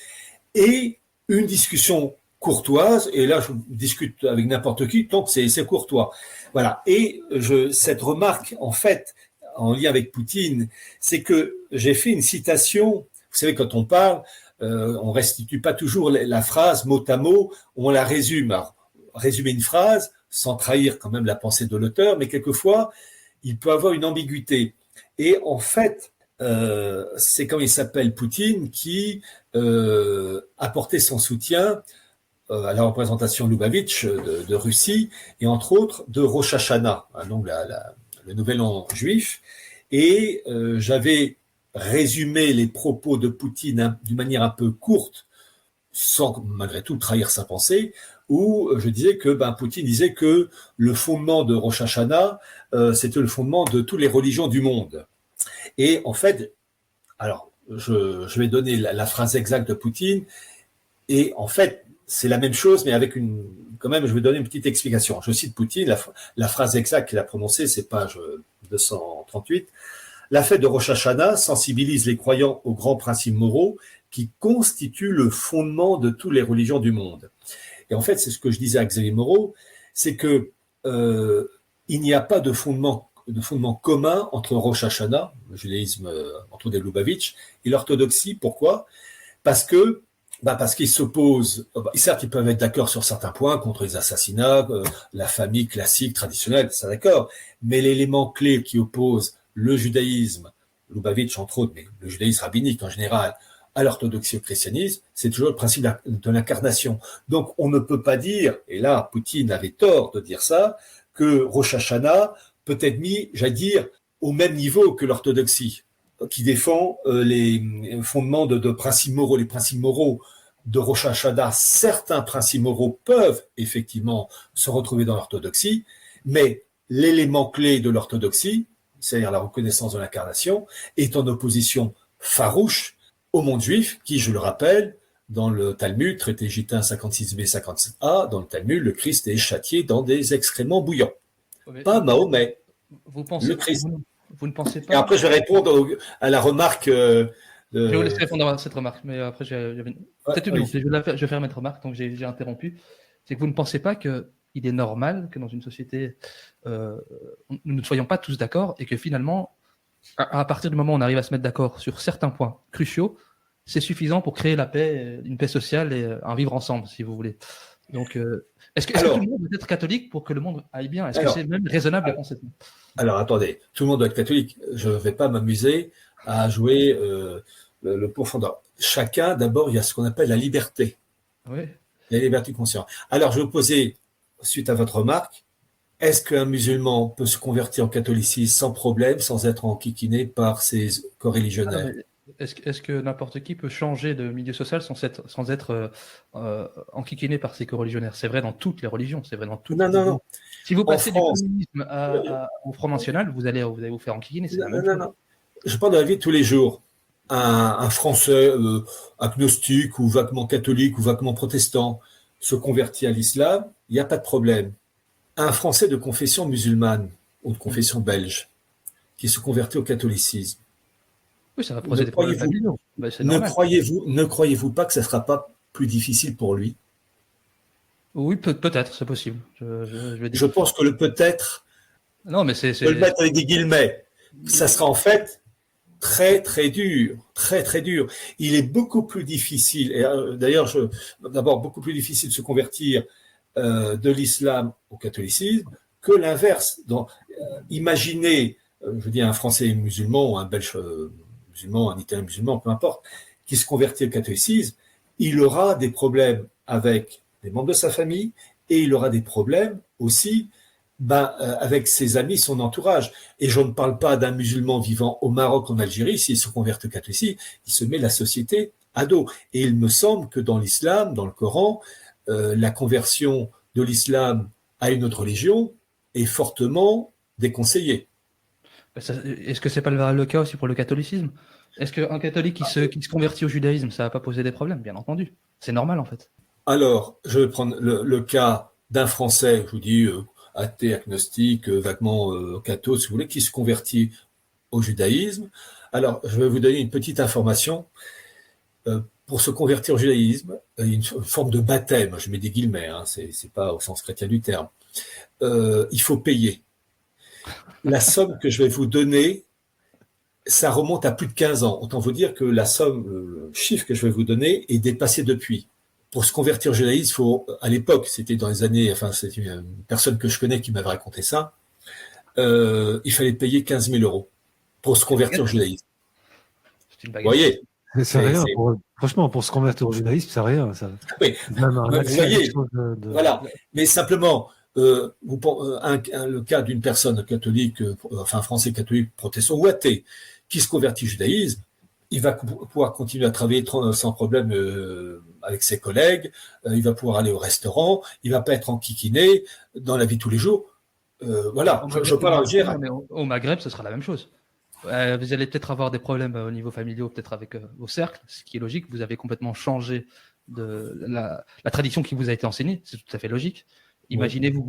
et une discussion courtoise. Et là, je discute avec n'importe qui tant que c'est courtois. Voilà. Et cette remarque, en fait, en lien avec Poutine, c'est que j'ai fait une citation. Vous savez, quand on parle, on restitue pas toujours la phrase mot à mot, on la résume. Alors, résumer une phrase, sans trahir quand même la pensée de l'auteur, mais quelquefois, il peut avoir une ambiguïté. Et en fait, c'est quand il s'appelle Poutine qui apportait son soutien à la représentation Loubavitch de Russie, et entre autres de Rosh Hashanah, hein, donc le nouvel an juif. Et j'avais résumé les propos de Poutine d'une manière un peu courte, sans malgré tout trahir sa pensée, où je disais que Poutine disait que le fondement de Rosh Hashanah, c'était le fondement de toutes les religions du monde. Et en fait, alors je vais donner la phrase exacte de Poutine, et en fait, c'est la même chose, mais avec quand même, je vais donner une petite explication. Je cite Poutine, la phrase exacte qu'il a prononcée, c'est page 238. La fête de Rosh Hashanah sensibilise les croyants aux grands principes moraux qui constituent le fondement de toutes les religions du monde. Et en fait, c'est ce que je disais à Xavier Moreau, c'est que il n'y a pas de fondement commun entre Rosh Hashanah, le judaïsme entre des Lubavitch, et l'orthodoxie. Pourquoi? Parce qu'ils s'opposent. Certes, ils peuvent être d'accord sur certains points, contre les assassinats, la famille classique, traditionnelle, c'est d'accord. Mais l'élément clé qui oppose le judaïsme, Lubavitch entre autres, mais le judaïsme rabbinique en général, à l'orthodoxie au christianisme, c'est toujours le principe de l'incarnation. Donc on ne peut pas dire, et là Poutine avait tort de dire ça, que Rosh Hashanah peut être mis, j'allais dire, au même niveau que l'orthodoxie, qui défend les fondements de principes moraux. Les principes moraux de Rosh Hashanah, certains principes moraux peuvent effectivement se retrouver dans l'orthodoxie, mais l'élément clé de l'orthodoxie, c'est-à-dire la reconnaissance de l'incarnation, est en opposition farouche au monde juif, qui, je le rappelle, dans le Talmud, traité gitain 56b, 57a, dans le Talmud, le Christ est châtié dans des excréments bouillants. Mais pas Mahomet, le Christ. Vous ne pensez pas... Et après, je vais répondre à la remarque... Je vais vous laisser répondre à cette remarque, mais après, peut-être une minute, je vais faire mettre remarque, donc j'ai interrompu. C'est que vous ne pensez pas qu'il est normal que dans une société, nous ne soyons pas tous d'accord et que finalement, à partir du moment où on arrive à se mettre d'accord sur certains points cruciaux, c'est suffisant pour créer la paix, une paix sociale et un vivre ensemble, si vous voulez. Donc, est-ce que tout le monde doit être catholique pour que le monde aille bien? Est-ce que c'est même raisonnable de penser ça? Alors, attendez, tout le monde doit être catholique. Je ne vais pas m'amuser à jouer le pourfendeur. Chacun, d'abord, il y a ce qu'on appelle la liberté. Oui. La liberté consciente. Alors, je vais vous poser, suite à votre remarque, est-ce qu'un musulman peut se convertir en catholicisme sans problème, sans être enquiquiné par ses coreligionnaires? Est-ce que n'importe qui peut changer de milieu social sans être enquiquiné par ses coreligionnaires? C'est vrai dans toutes les religions, c'est vrai dans toutes les religions. Si vous passez du communisme au Front National, vous allez vous faire enquiquiner, c'est la même chose. Non. Je parle de la vie de tous les jours. Un Français agnostique ou vaguement catholique ou vaguement protestant, se convertit à l'islam, il n'y a pas de problème. Un Français de confession musulmane ou de confession belge qui se convertit au catholicisme, Oui, ça va poser des problèmes familiaux. C'est ne normal. croyez-vous pas que ça ne sera pas plus difficile pour lui? Oui, peut-être, c'est possible. Je vais dire. Je pense que le peut-être, Non, mais je peux le mettre avec des guillemets, ça sera en fait très très dur, très très dur. Il est beaucoup plus difficile, et d'ailleurs, d'abord beaucoup plus difficile de se convertir de l'islam au catholicisme que l'inverse. Donc, imaginez, je dis un Français musulman, un Belge musulman, un Italien musulman, peu importe, qui se convertit au catholicisme, il aura des problèmes avec les membres de sa famille et il aura des problèmes aussi avec ses amis, son entourage. Et je ne parle pas d'un musulman vivant au Maroc, en Algérie, s'il se convertit au catholicisme, il se met la société à dos. Et il me semble que dans l'islam, dans le Coran, la conversion de l'islam à une autre religion est fortement déconseillée. Est-ce que c'est pas le cas aussi pour le catholicisme? Est-ce qu'un catholique qui se convertit au judaïsme, ça va pas poser des problèmes? Bien entendu. C'est normal, en fait. Alors, je vais prendre le cas d'un Français, je vous dis, athée, agnostique, vaguement catho, si vous voulez, qui se convertit au judaïsme. Alors, je vais vous donner une petite information. Pour se convertir au judaïsme, une forme de baptême, je mets des guillemets, hein, c'est pas au sens chrétien du terme, il faut payer. La somme que je vais vous donner, ça remonte à plus de 15 ans. Autant vous dire que la somme, le chiffre que je vais vous donner est dépassé depuis. Pour se convertir au judaïsme, il faut, à l'époque, c'était dans les années, enfin, c'est une personne que je connais qui m'avait raconté ça, il fallait payer 15 000 euros pour se convertir au judaïsme. C'est une Vous baguette. voyez? C'est rien. Franchement, pour se convertir au judaïsme, c'est rien. Ça. Oui, Même un vous accès à voyez, quelque chose voilà. Mais simplement, le cas d'une personne catholique, enfin français catholique, protestant ou athée, qui se convertit au judaïsme, il va pouvoir continuer à travailler sans problème avec ses collègues, il va pouvoir aller au restaurant, il va pas être enquiquiné dans la vie de tous les jours. Voilà, je parle en général. Mais au Maghreb, ce sera la même chose. Vous allez peut-être avoir des problèmes au niveau familial, peut-être avec vos cercles, ce qui est logique. Vous avez complètement changé de la tradition qui vous a été enseignée. C'est tout à fait logique. Imaginez-vous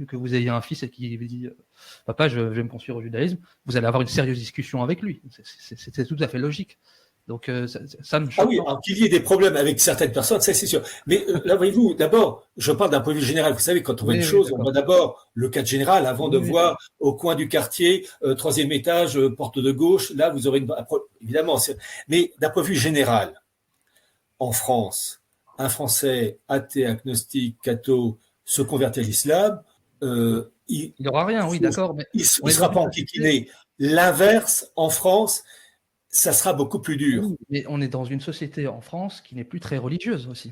que vous ayez un fils et qui vous dit « Papa, je vais me construire au judaïsme », vous allez avoir une sérieuse discussion avec lui. C'est tout à fait logique. Donc, ça me choque. Ah oui, alors qu'il y ait des problèmes avec certaines personnes, ça c'est sûr. Mais là, voyez-vous, d'abord, je parle d'un point de vue général. Vous savez, quand on voit une chose, on voit d'abord le cadre général avant de voir au coin du quartier, troisième étage, porte de gauche. Là, vous aurez évidemment. Mais d'un point de vue général, en France, un Français athée, agnostique, catho, se convertit à l'islam, il n'y aura rien, oui, d'accord. Mais il ne sera pas enquiquiné. L'inverse, en France, ça sera beaucoup plus dur. Oui, mais on est dans une société en France qui n'est plus très religieuse aussi.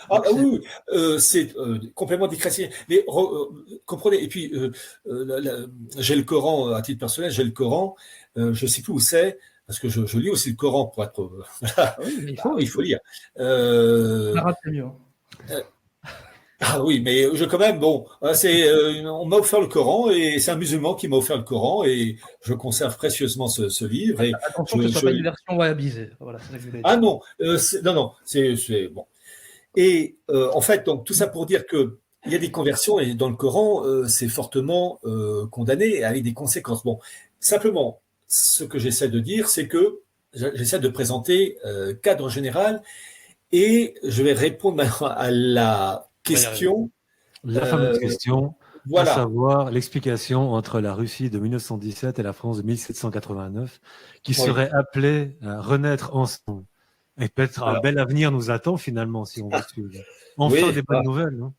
Ah oui, c'est complètement décrété. Mais comprenez, et puis j'ai le Coran, à titre personnel, j'ai le Coran, je ne sais plus où c'est, parce que je lis aussi le Coran pour être... voilà. Oui, il faut lire. L'arabe, c'est mieux. Ah oui, mais quand même, bon, on m'a offert le Coran et c'est un musulman qui m'a offert le Coran et je conserve précieusement ce livre. Et attention que ce ne soit pas une version wahhabisée. Voilà, c'est ça que je voulais dire. Ah non, non, c'est bon. Et en fait, donc tout ça pour dire que il y a des conversions et dans le Coran, c'est fortement condamné avec des conséquences. Bon, simplement, ce que j'essaie de dire, c'est que j'essaie de présenter cadre général et je vais répondre maintenant à la question. La fameuse question, voilà. à savoir l'explication entre la Russie de 1917 et la France de 1789, qui serait appelée à renaître ensemble. Et peut-être un bel avenir nous attend finalement, si on veut suivre. Enfin, des bonnes nouvelles. Hein.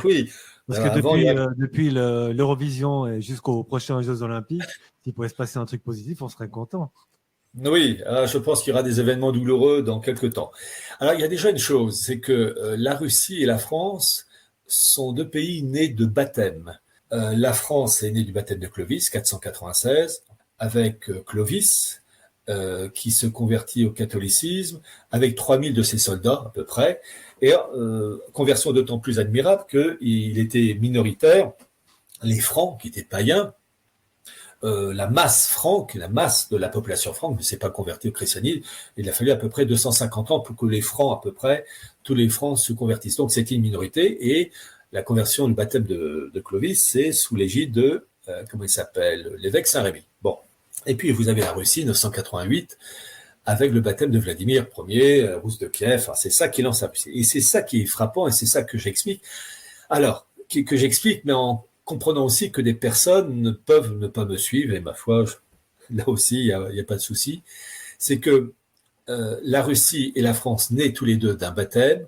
Oui. Parce que depuis l'Eurovision et jusqu'aux prochains Jeux Olympiques, s'il pouvait se passer un truc positif, on serait content. Oui, je pense qu'il y aura des événements douloureux dans quelques temps. Alors, il y a déjà une chose, c'est que la Russie et la France sont deux pays nés de baptême. La France est née du baptême de Clovis, 496, avec Clovis, qui se convertit au catholicisme, avec 3000 de ses soldats à peu près, et conversion d'autant plus admirable qu'il était minoritaire. Les Francs, qui étaient païens, la masse franque, la masse de la population franque ne s'est pas convertie au christianisme. Il a fallu à peu près 250 ans pour que les francs, à peu près, tous les francs se convertissent. Donc c'était une minorité et la conversion, le baptême de Clovis, c'est sous l'égide de, comment il s'appelle, l'évêque Saint-Rémy. Bon. Et puis vous avez la Russie, 988, avec le baptême de Vladimir Ier, Rousse de Kiev. Enfin, c'est ça qui lance la Russie. Et c'est ça qui est frappant et c'est ça que j'explique. Alors, que j'explique, mais en comprenant aussi que des personnes ne peuvent ne pas me suivre, et ma foi, là aussi, il y a pas de souci. C'est que la Russie et la France, nés tous les deux d'un baptême,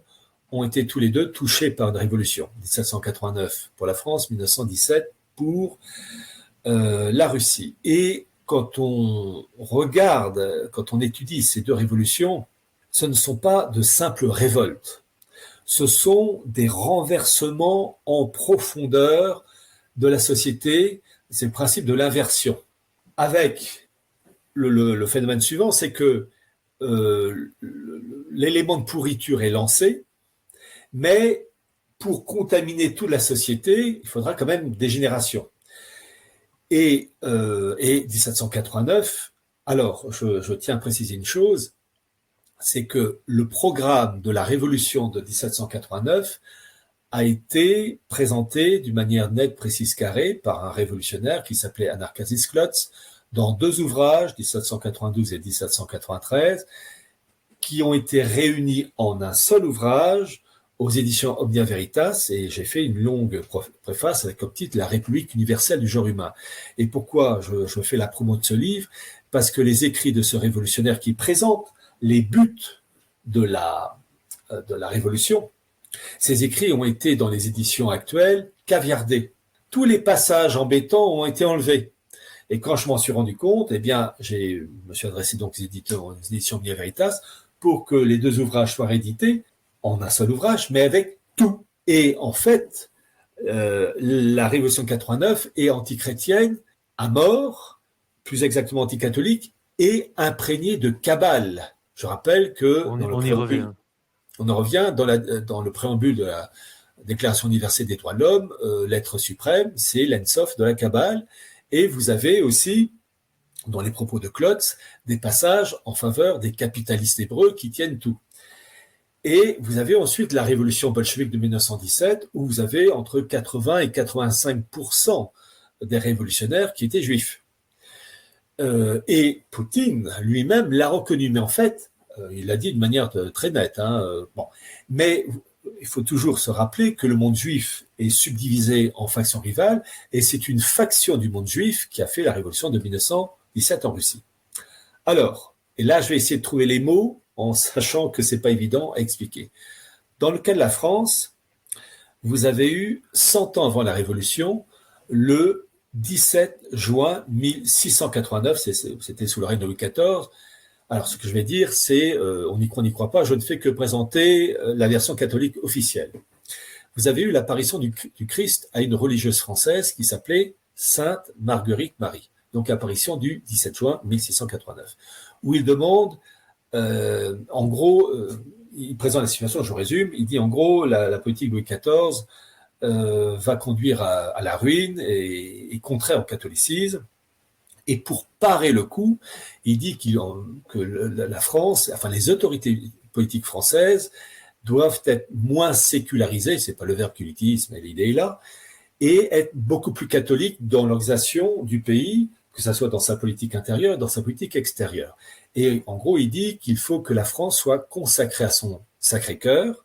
ont été tous les deux touchés par une révolution. 1789 pour la France, 1917 pour la Russie. Et quand on regarde, quand on étudie ces deux révolutions, ce ne sont pas de simples révoltes. Ce sont des renversements en profondeur de la société. C'est le principe de l'inversion. Avec le phénomène suivant, c'est que l'élément de pourriture est lancé, mais pour contaminer toute la société, il faudra quand même des générations. Et 1789, alors je tiens à préciser une chose, c'est que le programme de la révolution de 1789 a été présenté d'une manière nette, précise, carrée par un révolutionnaire qui s'appelait Anarkazis Klotz dans deux ouvrages, 1792 et 1793, qui ont été réunis en un seul ouvrage aux éditions Omnia Veritas, et j'ai fait une longue préface avec comme titre La République universelle du genre humain. Et pourquoi je fais la promo de ce livre? Parce que les écrits de ce révolutionnaire qui présente les buts de la révolution, ces écrits ont été dans les éditions actuelles caviardés. Tous les passages embêtants ont été enlevés. Et quand je m'en suis rendu compte, eh bien, je me suis adressé donc aux éditeurs, aux éditions Omnia Veritas, pour que les deux ouvrages soient réédités en un seul ouvrage, mais avec tout. Et en fait, la Révolution de 89 est antichrétienne à mort, plus exactement anticatholique, et imprégnée de cabale. Je rappelle que on y revient. On en revient dans le préambule de la Déclaration universelle des droits de l'homme, l'être suprême, c'est l'Ensof de la cabale, et vous avez aussi, dans les propos de Klotz, des passages en faveur des capitalistes hébreux qui tiennent tout. Et vous avez ensuite la révolution bolchevique de 1917, où vous avez entre 80 et 85% des révolutionnaires qui étaient juifs. Et Poutine lui-même l'a reconnu, mais en fait, il l'a dit de manière très nette. Bon. Mais il faut toujours se rappeler que le monde juif est subdivisé en factions rivales, et c'est une faction du monde juif qui a fait la révolution de 1917 en Russie. Alors, et là je vais essayer de trouver les mots, en sachant que c'est pas évident à expliquer. Dans le cas de la France, vous avez eu 100 ans avant la Révolution, le 17 juin 1689, c'était sous le règne de Louis XIV. Alors, ce que je vais dire, c'est, on n'y croit, n'y croit pas, je ne fais que présenter la version catholique officielle. Vous avez eu l'apparition du Christ à une religieuse française qui s'appelait Sainte Marguerite Marie. Donc, apparition du 17 juin 1689, où il demande, en gros, il présente la situation, je résume, il dit en gros, la politique de Louis XIV va conduire à la ruine et contraire au catholicisme. Et pour parer le coup, il dit que la France, enfin les autorités politiques françaises doivent être moins sécularisées, c'est pas le verbe qu'il utilise, mais l'idée est là, et être beaucoup plus catholiques dans l'organisation du pays, que ça soit dans sa politique intérieure et dans sa politique extérieure. Et en gros, il dit qu'il faut que la France soit consacrée à son Sacré-Cœur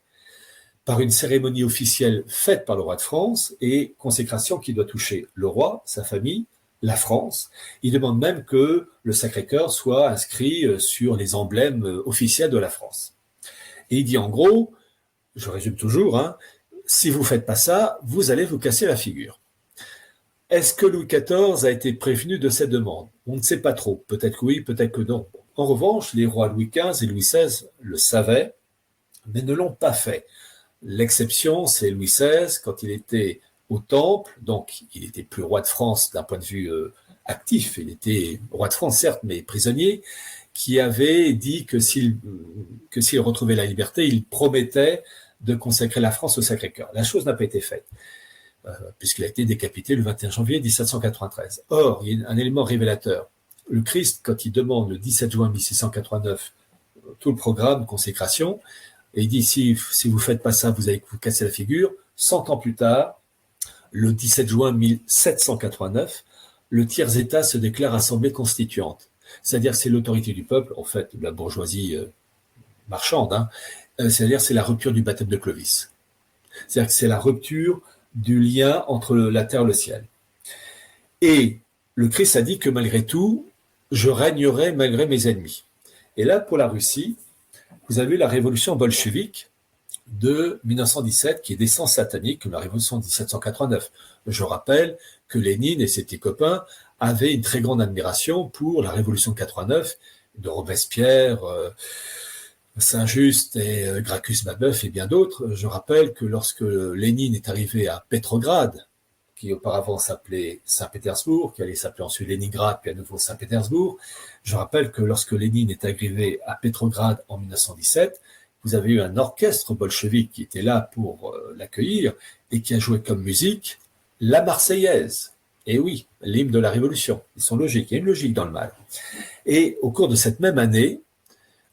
par une cérémonie officielle faite par le roi de France et consécration qui doit toucher le roi, sa famille, la France. Il demande même que le Sacré-Cœur soit inscrit sur les emblèmes officiels de la France. Et il dit en gros, je résume toujours, si vous faites pas ça, vous allez vous casser la figure. Est-ce que Louis XIV a été prévenu de cette demande? On ne sait pas trop. Peut-être que oui, peut-être que non. En revanche, les rois Louis XV et Louis XVI le savaient, mais ne l'ont pas fait. L'exception, c'est Louis XVI, quand il était au Temple, donc il était plus roi de France d'un point de vue actif, il était roi de France certes, mais prisonnier, qui avait dit que s'il retrouvait la liberté, il promettait de consacrer la France au Sacré-Cœur. La chose n'a pas été faite. puisqu'il a été décapité le 21 janvier 1793. Or, il y a un élément révélateur. Le Christ, quand il demande le 17 juin 1689 tout le programme, consécration, et il dit si vous faites pas ça, vous allez vous casser la figure, 100 ans plus tard, le 17 juin 1789, le tiers-État se déclare assemblée constituante. C'est-à-dire c'est l'autorité du peuple, en fait, de la bourgeoisie marchande, hein. C'est-à-dire c'est la rupture du baptême de Clovis. C'est-à-dire que c'est la rupture du lien entre la terre et le ciel. Et le Christ a dit que malgré tout, je régnerai malgré mes ennemis. Et là, pour la Russie, vous avez eu la révolution bolchevique de 1917, qui est des sens sataniques, comme la révolution de 1789. Je rappelle que Lénine et ses petits copains avaient une très grande admiration pour la révolution de 89 de Robespierre, Saint-Just et Gracchus Babeuf et bien d'autres. Je rappelle que lorsque Lénine est arrivé à Petrograd, qui auparavant s'appelait Saint-Pétersbourg, qui allait s'appeler ensuite Léningrad, puis à nouveau Saint-Pétersbourg, je rappelle que lorsque Lénine est arrivé à Petrograd en 1917, vous avez eu un orchestre bolchevique qui était là pour l'accueillir et qui a joué comme musique la Marseillaise. Et oui, l'hymne de la Révolution. Ils sont logiques, il y a une logique dans le mal. Et au cours de cette même année,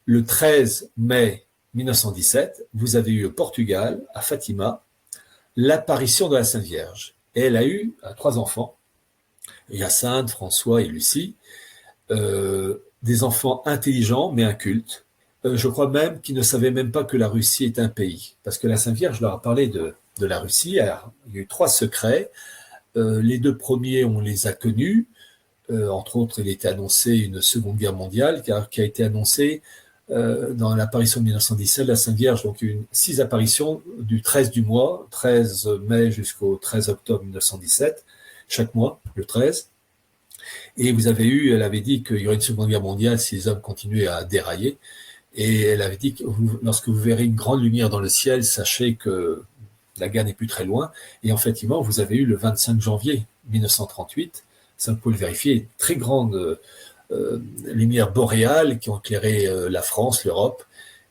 le 13 mai 1917, vous avez eu au Portugal, à Fatima, l'apparition de la Sainte Vierge. Et elle a eu 3 enfants, Hyacinthe, François et Lucie, des enfants intelligents mais incultes. Je crois même qu'ils ne savaient même pas que la Russie est un pays. Parce que la Sainte Vierge leur a parlé de la Russie. Alors, il y a eu 3 secrets. Les 2 premiers, on les a connus. Entre autres, il était annoncé une Seconde Guerre mondiale qui a été annoncée dans l'apparition de 1917, la Sainte Vierge. Donc, 6 apparitions du 13 du mois, 13 mai jusqu'au 13 octobre 1917, chaque mois, le 13. Et vous avez eu, elle avait dit qu'il y aurait une Seconde Guerre mondiale si les hommes continuaient à dérailler. Et elle avait dit que lorsque vous verrez une grande lumière dans le ciel, sachez que la guerre n'est plus très loin. Et effectivement, vous avez eu le 25 janvier 1938, ça vous pouvez le vérifier, très grande lumière boréale qui ont éclairé la France, l'Europe.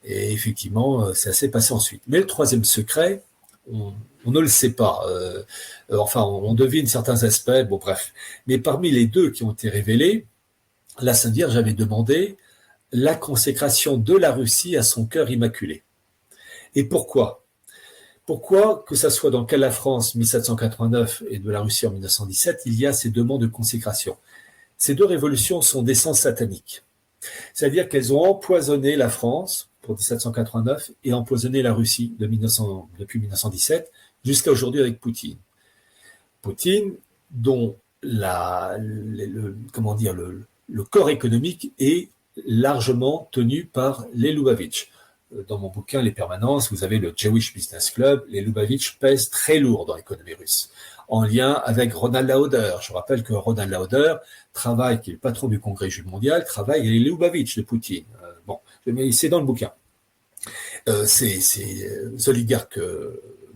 Et effectivement, ça s'est passé ensuite. Mais le 3e secret, on ne le sait pas. Enfin, on devine certains aspects, bon bref. Mais parmi les 2 qui ont été révélés, la Sainte Vierge avait demandé la consécration de la Russie à son cœur immaculé. Et pourquoi ? Pourquoi, que ça soit dans le cas de la France 1789 et de la Russie en 1917, il y a ces demandes de consécration. Ces 2 révolutions sont d'essence satanique. C'est-à-dire qu'elles ont empoisonné la France pour 1789 et empoisonné la Russie depuis 1917 jusqu'à aujourd'hui avec Poutine. Poutine, dont le corps économique est largement tenu par les Lubavitch. Dans mon bouquin Les Permanences, vous avez le Jewish Business Club. Les Lubavitch pèsent très lourd dans l'économie russe, en lien avec Ronald Lauder. Je rappelle que Ronald Lauder travaille, qui est le patron du Congrès juif mondial, travaille avec les Lubavitch de Poutine. Mais c'est dans le bouquin. Ces oligarques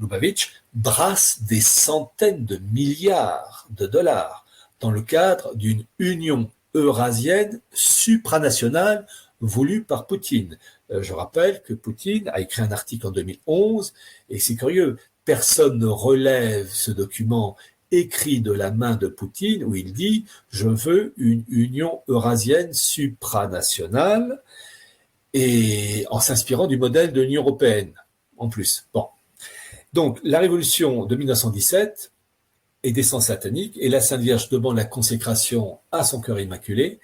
Lubavitch brassent des centaines de milliards de dollars dans le cadre d'une union eurasienne supranationale voulue par Poutine. Je rappelle que Poutine a écrit un article en 2011, et c'est curieux, personne ne relève ce document écrit de la main de Poutine où il dit « Je veux une union eurasienne supranationale » et en s'inspirant du modèle de l'Union européenne, en plus. Bon. Donc, la révolution de 1917 est d'essence satanique, et la Sainte Vierge demande la consécration à son cœur immaculé,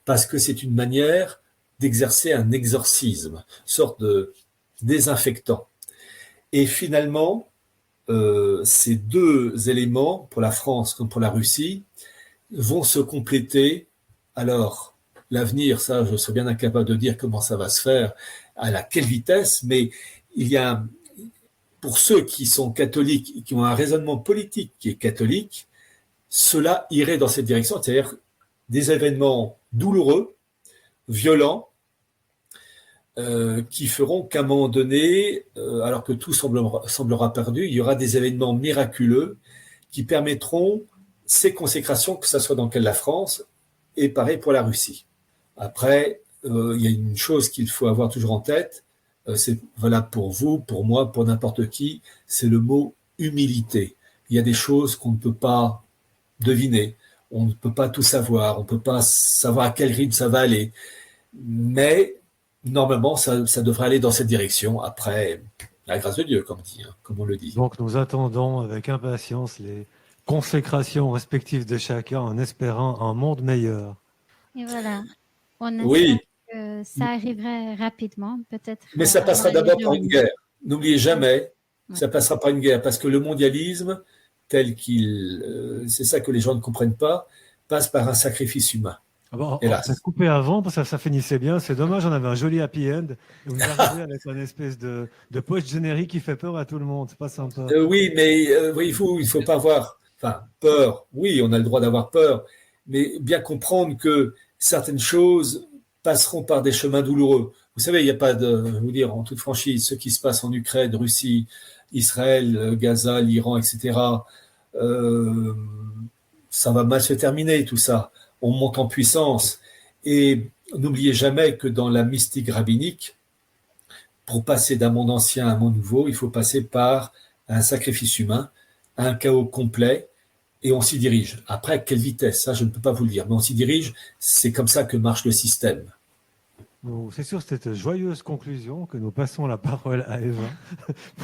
parce que c'est une manière d'exercer un exorcisme, sorte de désinfectant. Et finalement, ces 2 éléments, pour la France comme pour la Russie, vont se compléter. Alors, l'avenir, ça, je serais bien incapable de dire comment ça va se faire, à quelle vitesse, mais il y a, pour ceux qui sont catholiques, qui ont un raisonnement politique qui est catholique, cela irait dans cette direction, c'est-à-dire des événements douloureux, violents, qui feront qu'à un moment donné, alors que tout semblera perdu, il y aura des événements miraculeux qui permettront ces consécrations, que ce soit dans le cas de la France, et pareil pour la Russie. Après, il y a une chose qu'il faut avoir toujours en tête, c'est valable pour vous, pour moi, pour n'importe qui, c'est le mot humilité. il y a des choses qu'on ne peut pas deviner. On ne peut pas tout savoir. On ne peut pas savoir à quel rythme ça va aller. Mais normalement, ça devrait aller dans cette direction. Après, la grâce de Dieu, comme on le dit. Donc nous attendons avec impatience les consécrations respectives de chacun en espérant un monde meilleur. Et voilà, on Oui, espère que ça arriverait rapidement, peut-être mais ça passera avant les d'abord par journées. une guerre. N'oubliez jamais, Ouais. ça passera par une guerre, parce que le mondialisme, c'est ça que les gens ne comprennent pas, passe par un sacrifice humain. Ah bon, on s'est Hélas. coupé avant parce que ça finissait bien. C'est dommage, on avait un joli happy end. Et vous arrivez avec une espèce de post-générique qui fait peur à tout le monde. C'est pas sympa. Oui, mais oui, il faut pas avoir, enfin, peur. Oui, on a le droit d'avoir peur, mais bien comprendre que certaines choses passeront par des chemins douloureux. Vous savez, il n'y a pas de, vous dire en toute franchise, ce qui se passe en Ukraine, Russie, Israël, Gaza, l'Iran, etc. euh, Ça va mal se terminer, tout ça. On monte en puissance. Et n'oubliez jamais que dans la mystique rabbinique, pour passer d'un monde ancien à un monde nouveau, il faut passer par un sacrifice humain, un chaos complet, et on s'y dirige. Après, à quelle vitesse, ça, je ne peux pas vous le dire, mais on s'y dirige, c'est comme ça que marche le système. Bon, c'est sur cette joyeuse conclusion que nous passons la parole à Eva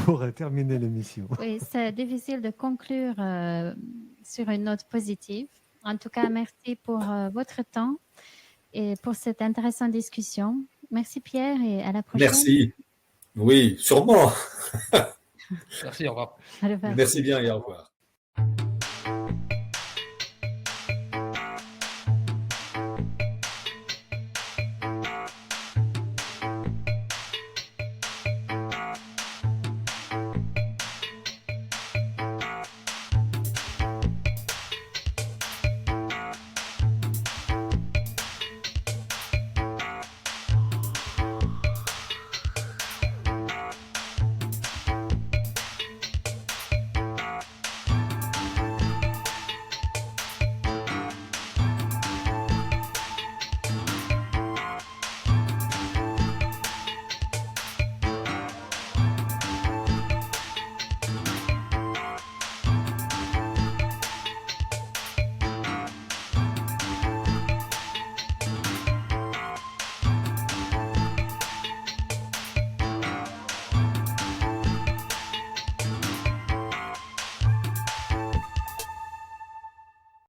pour terminer l'émission. Oui, c'est difficile de conclure sur une note positive. En tout cas, merci pour votre temps et pour cette intéressante discussion. Merci Pierre et à la prochaine. Merci. Oui, sûrement. Merci, au revoir. Au revoir. Merci bien et au revoir.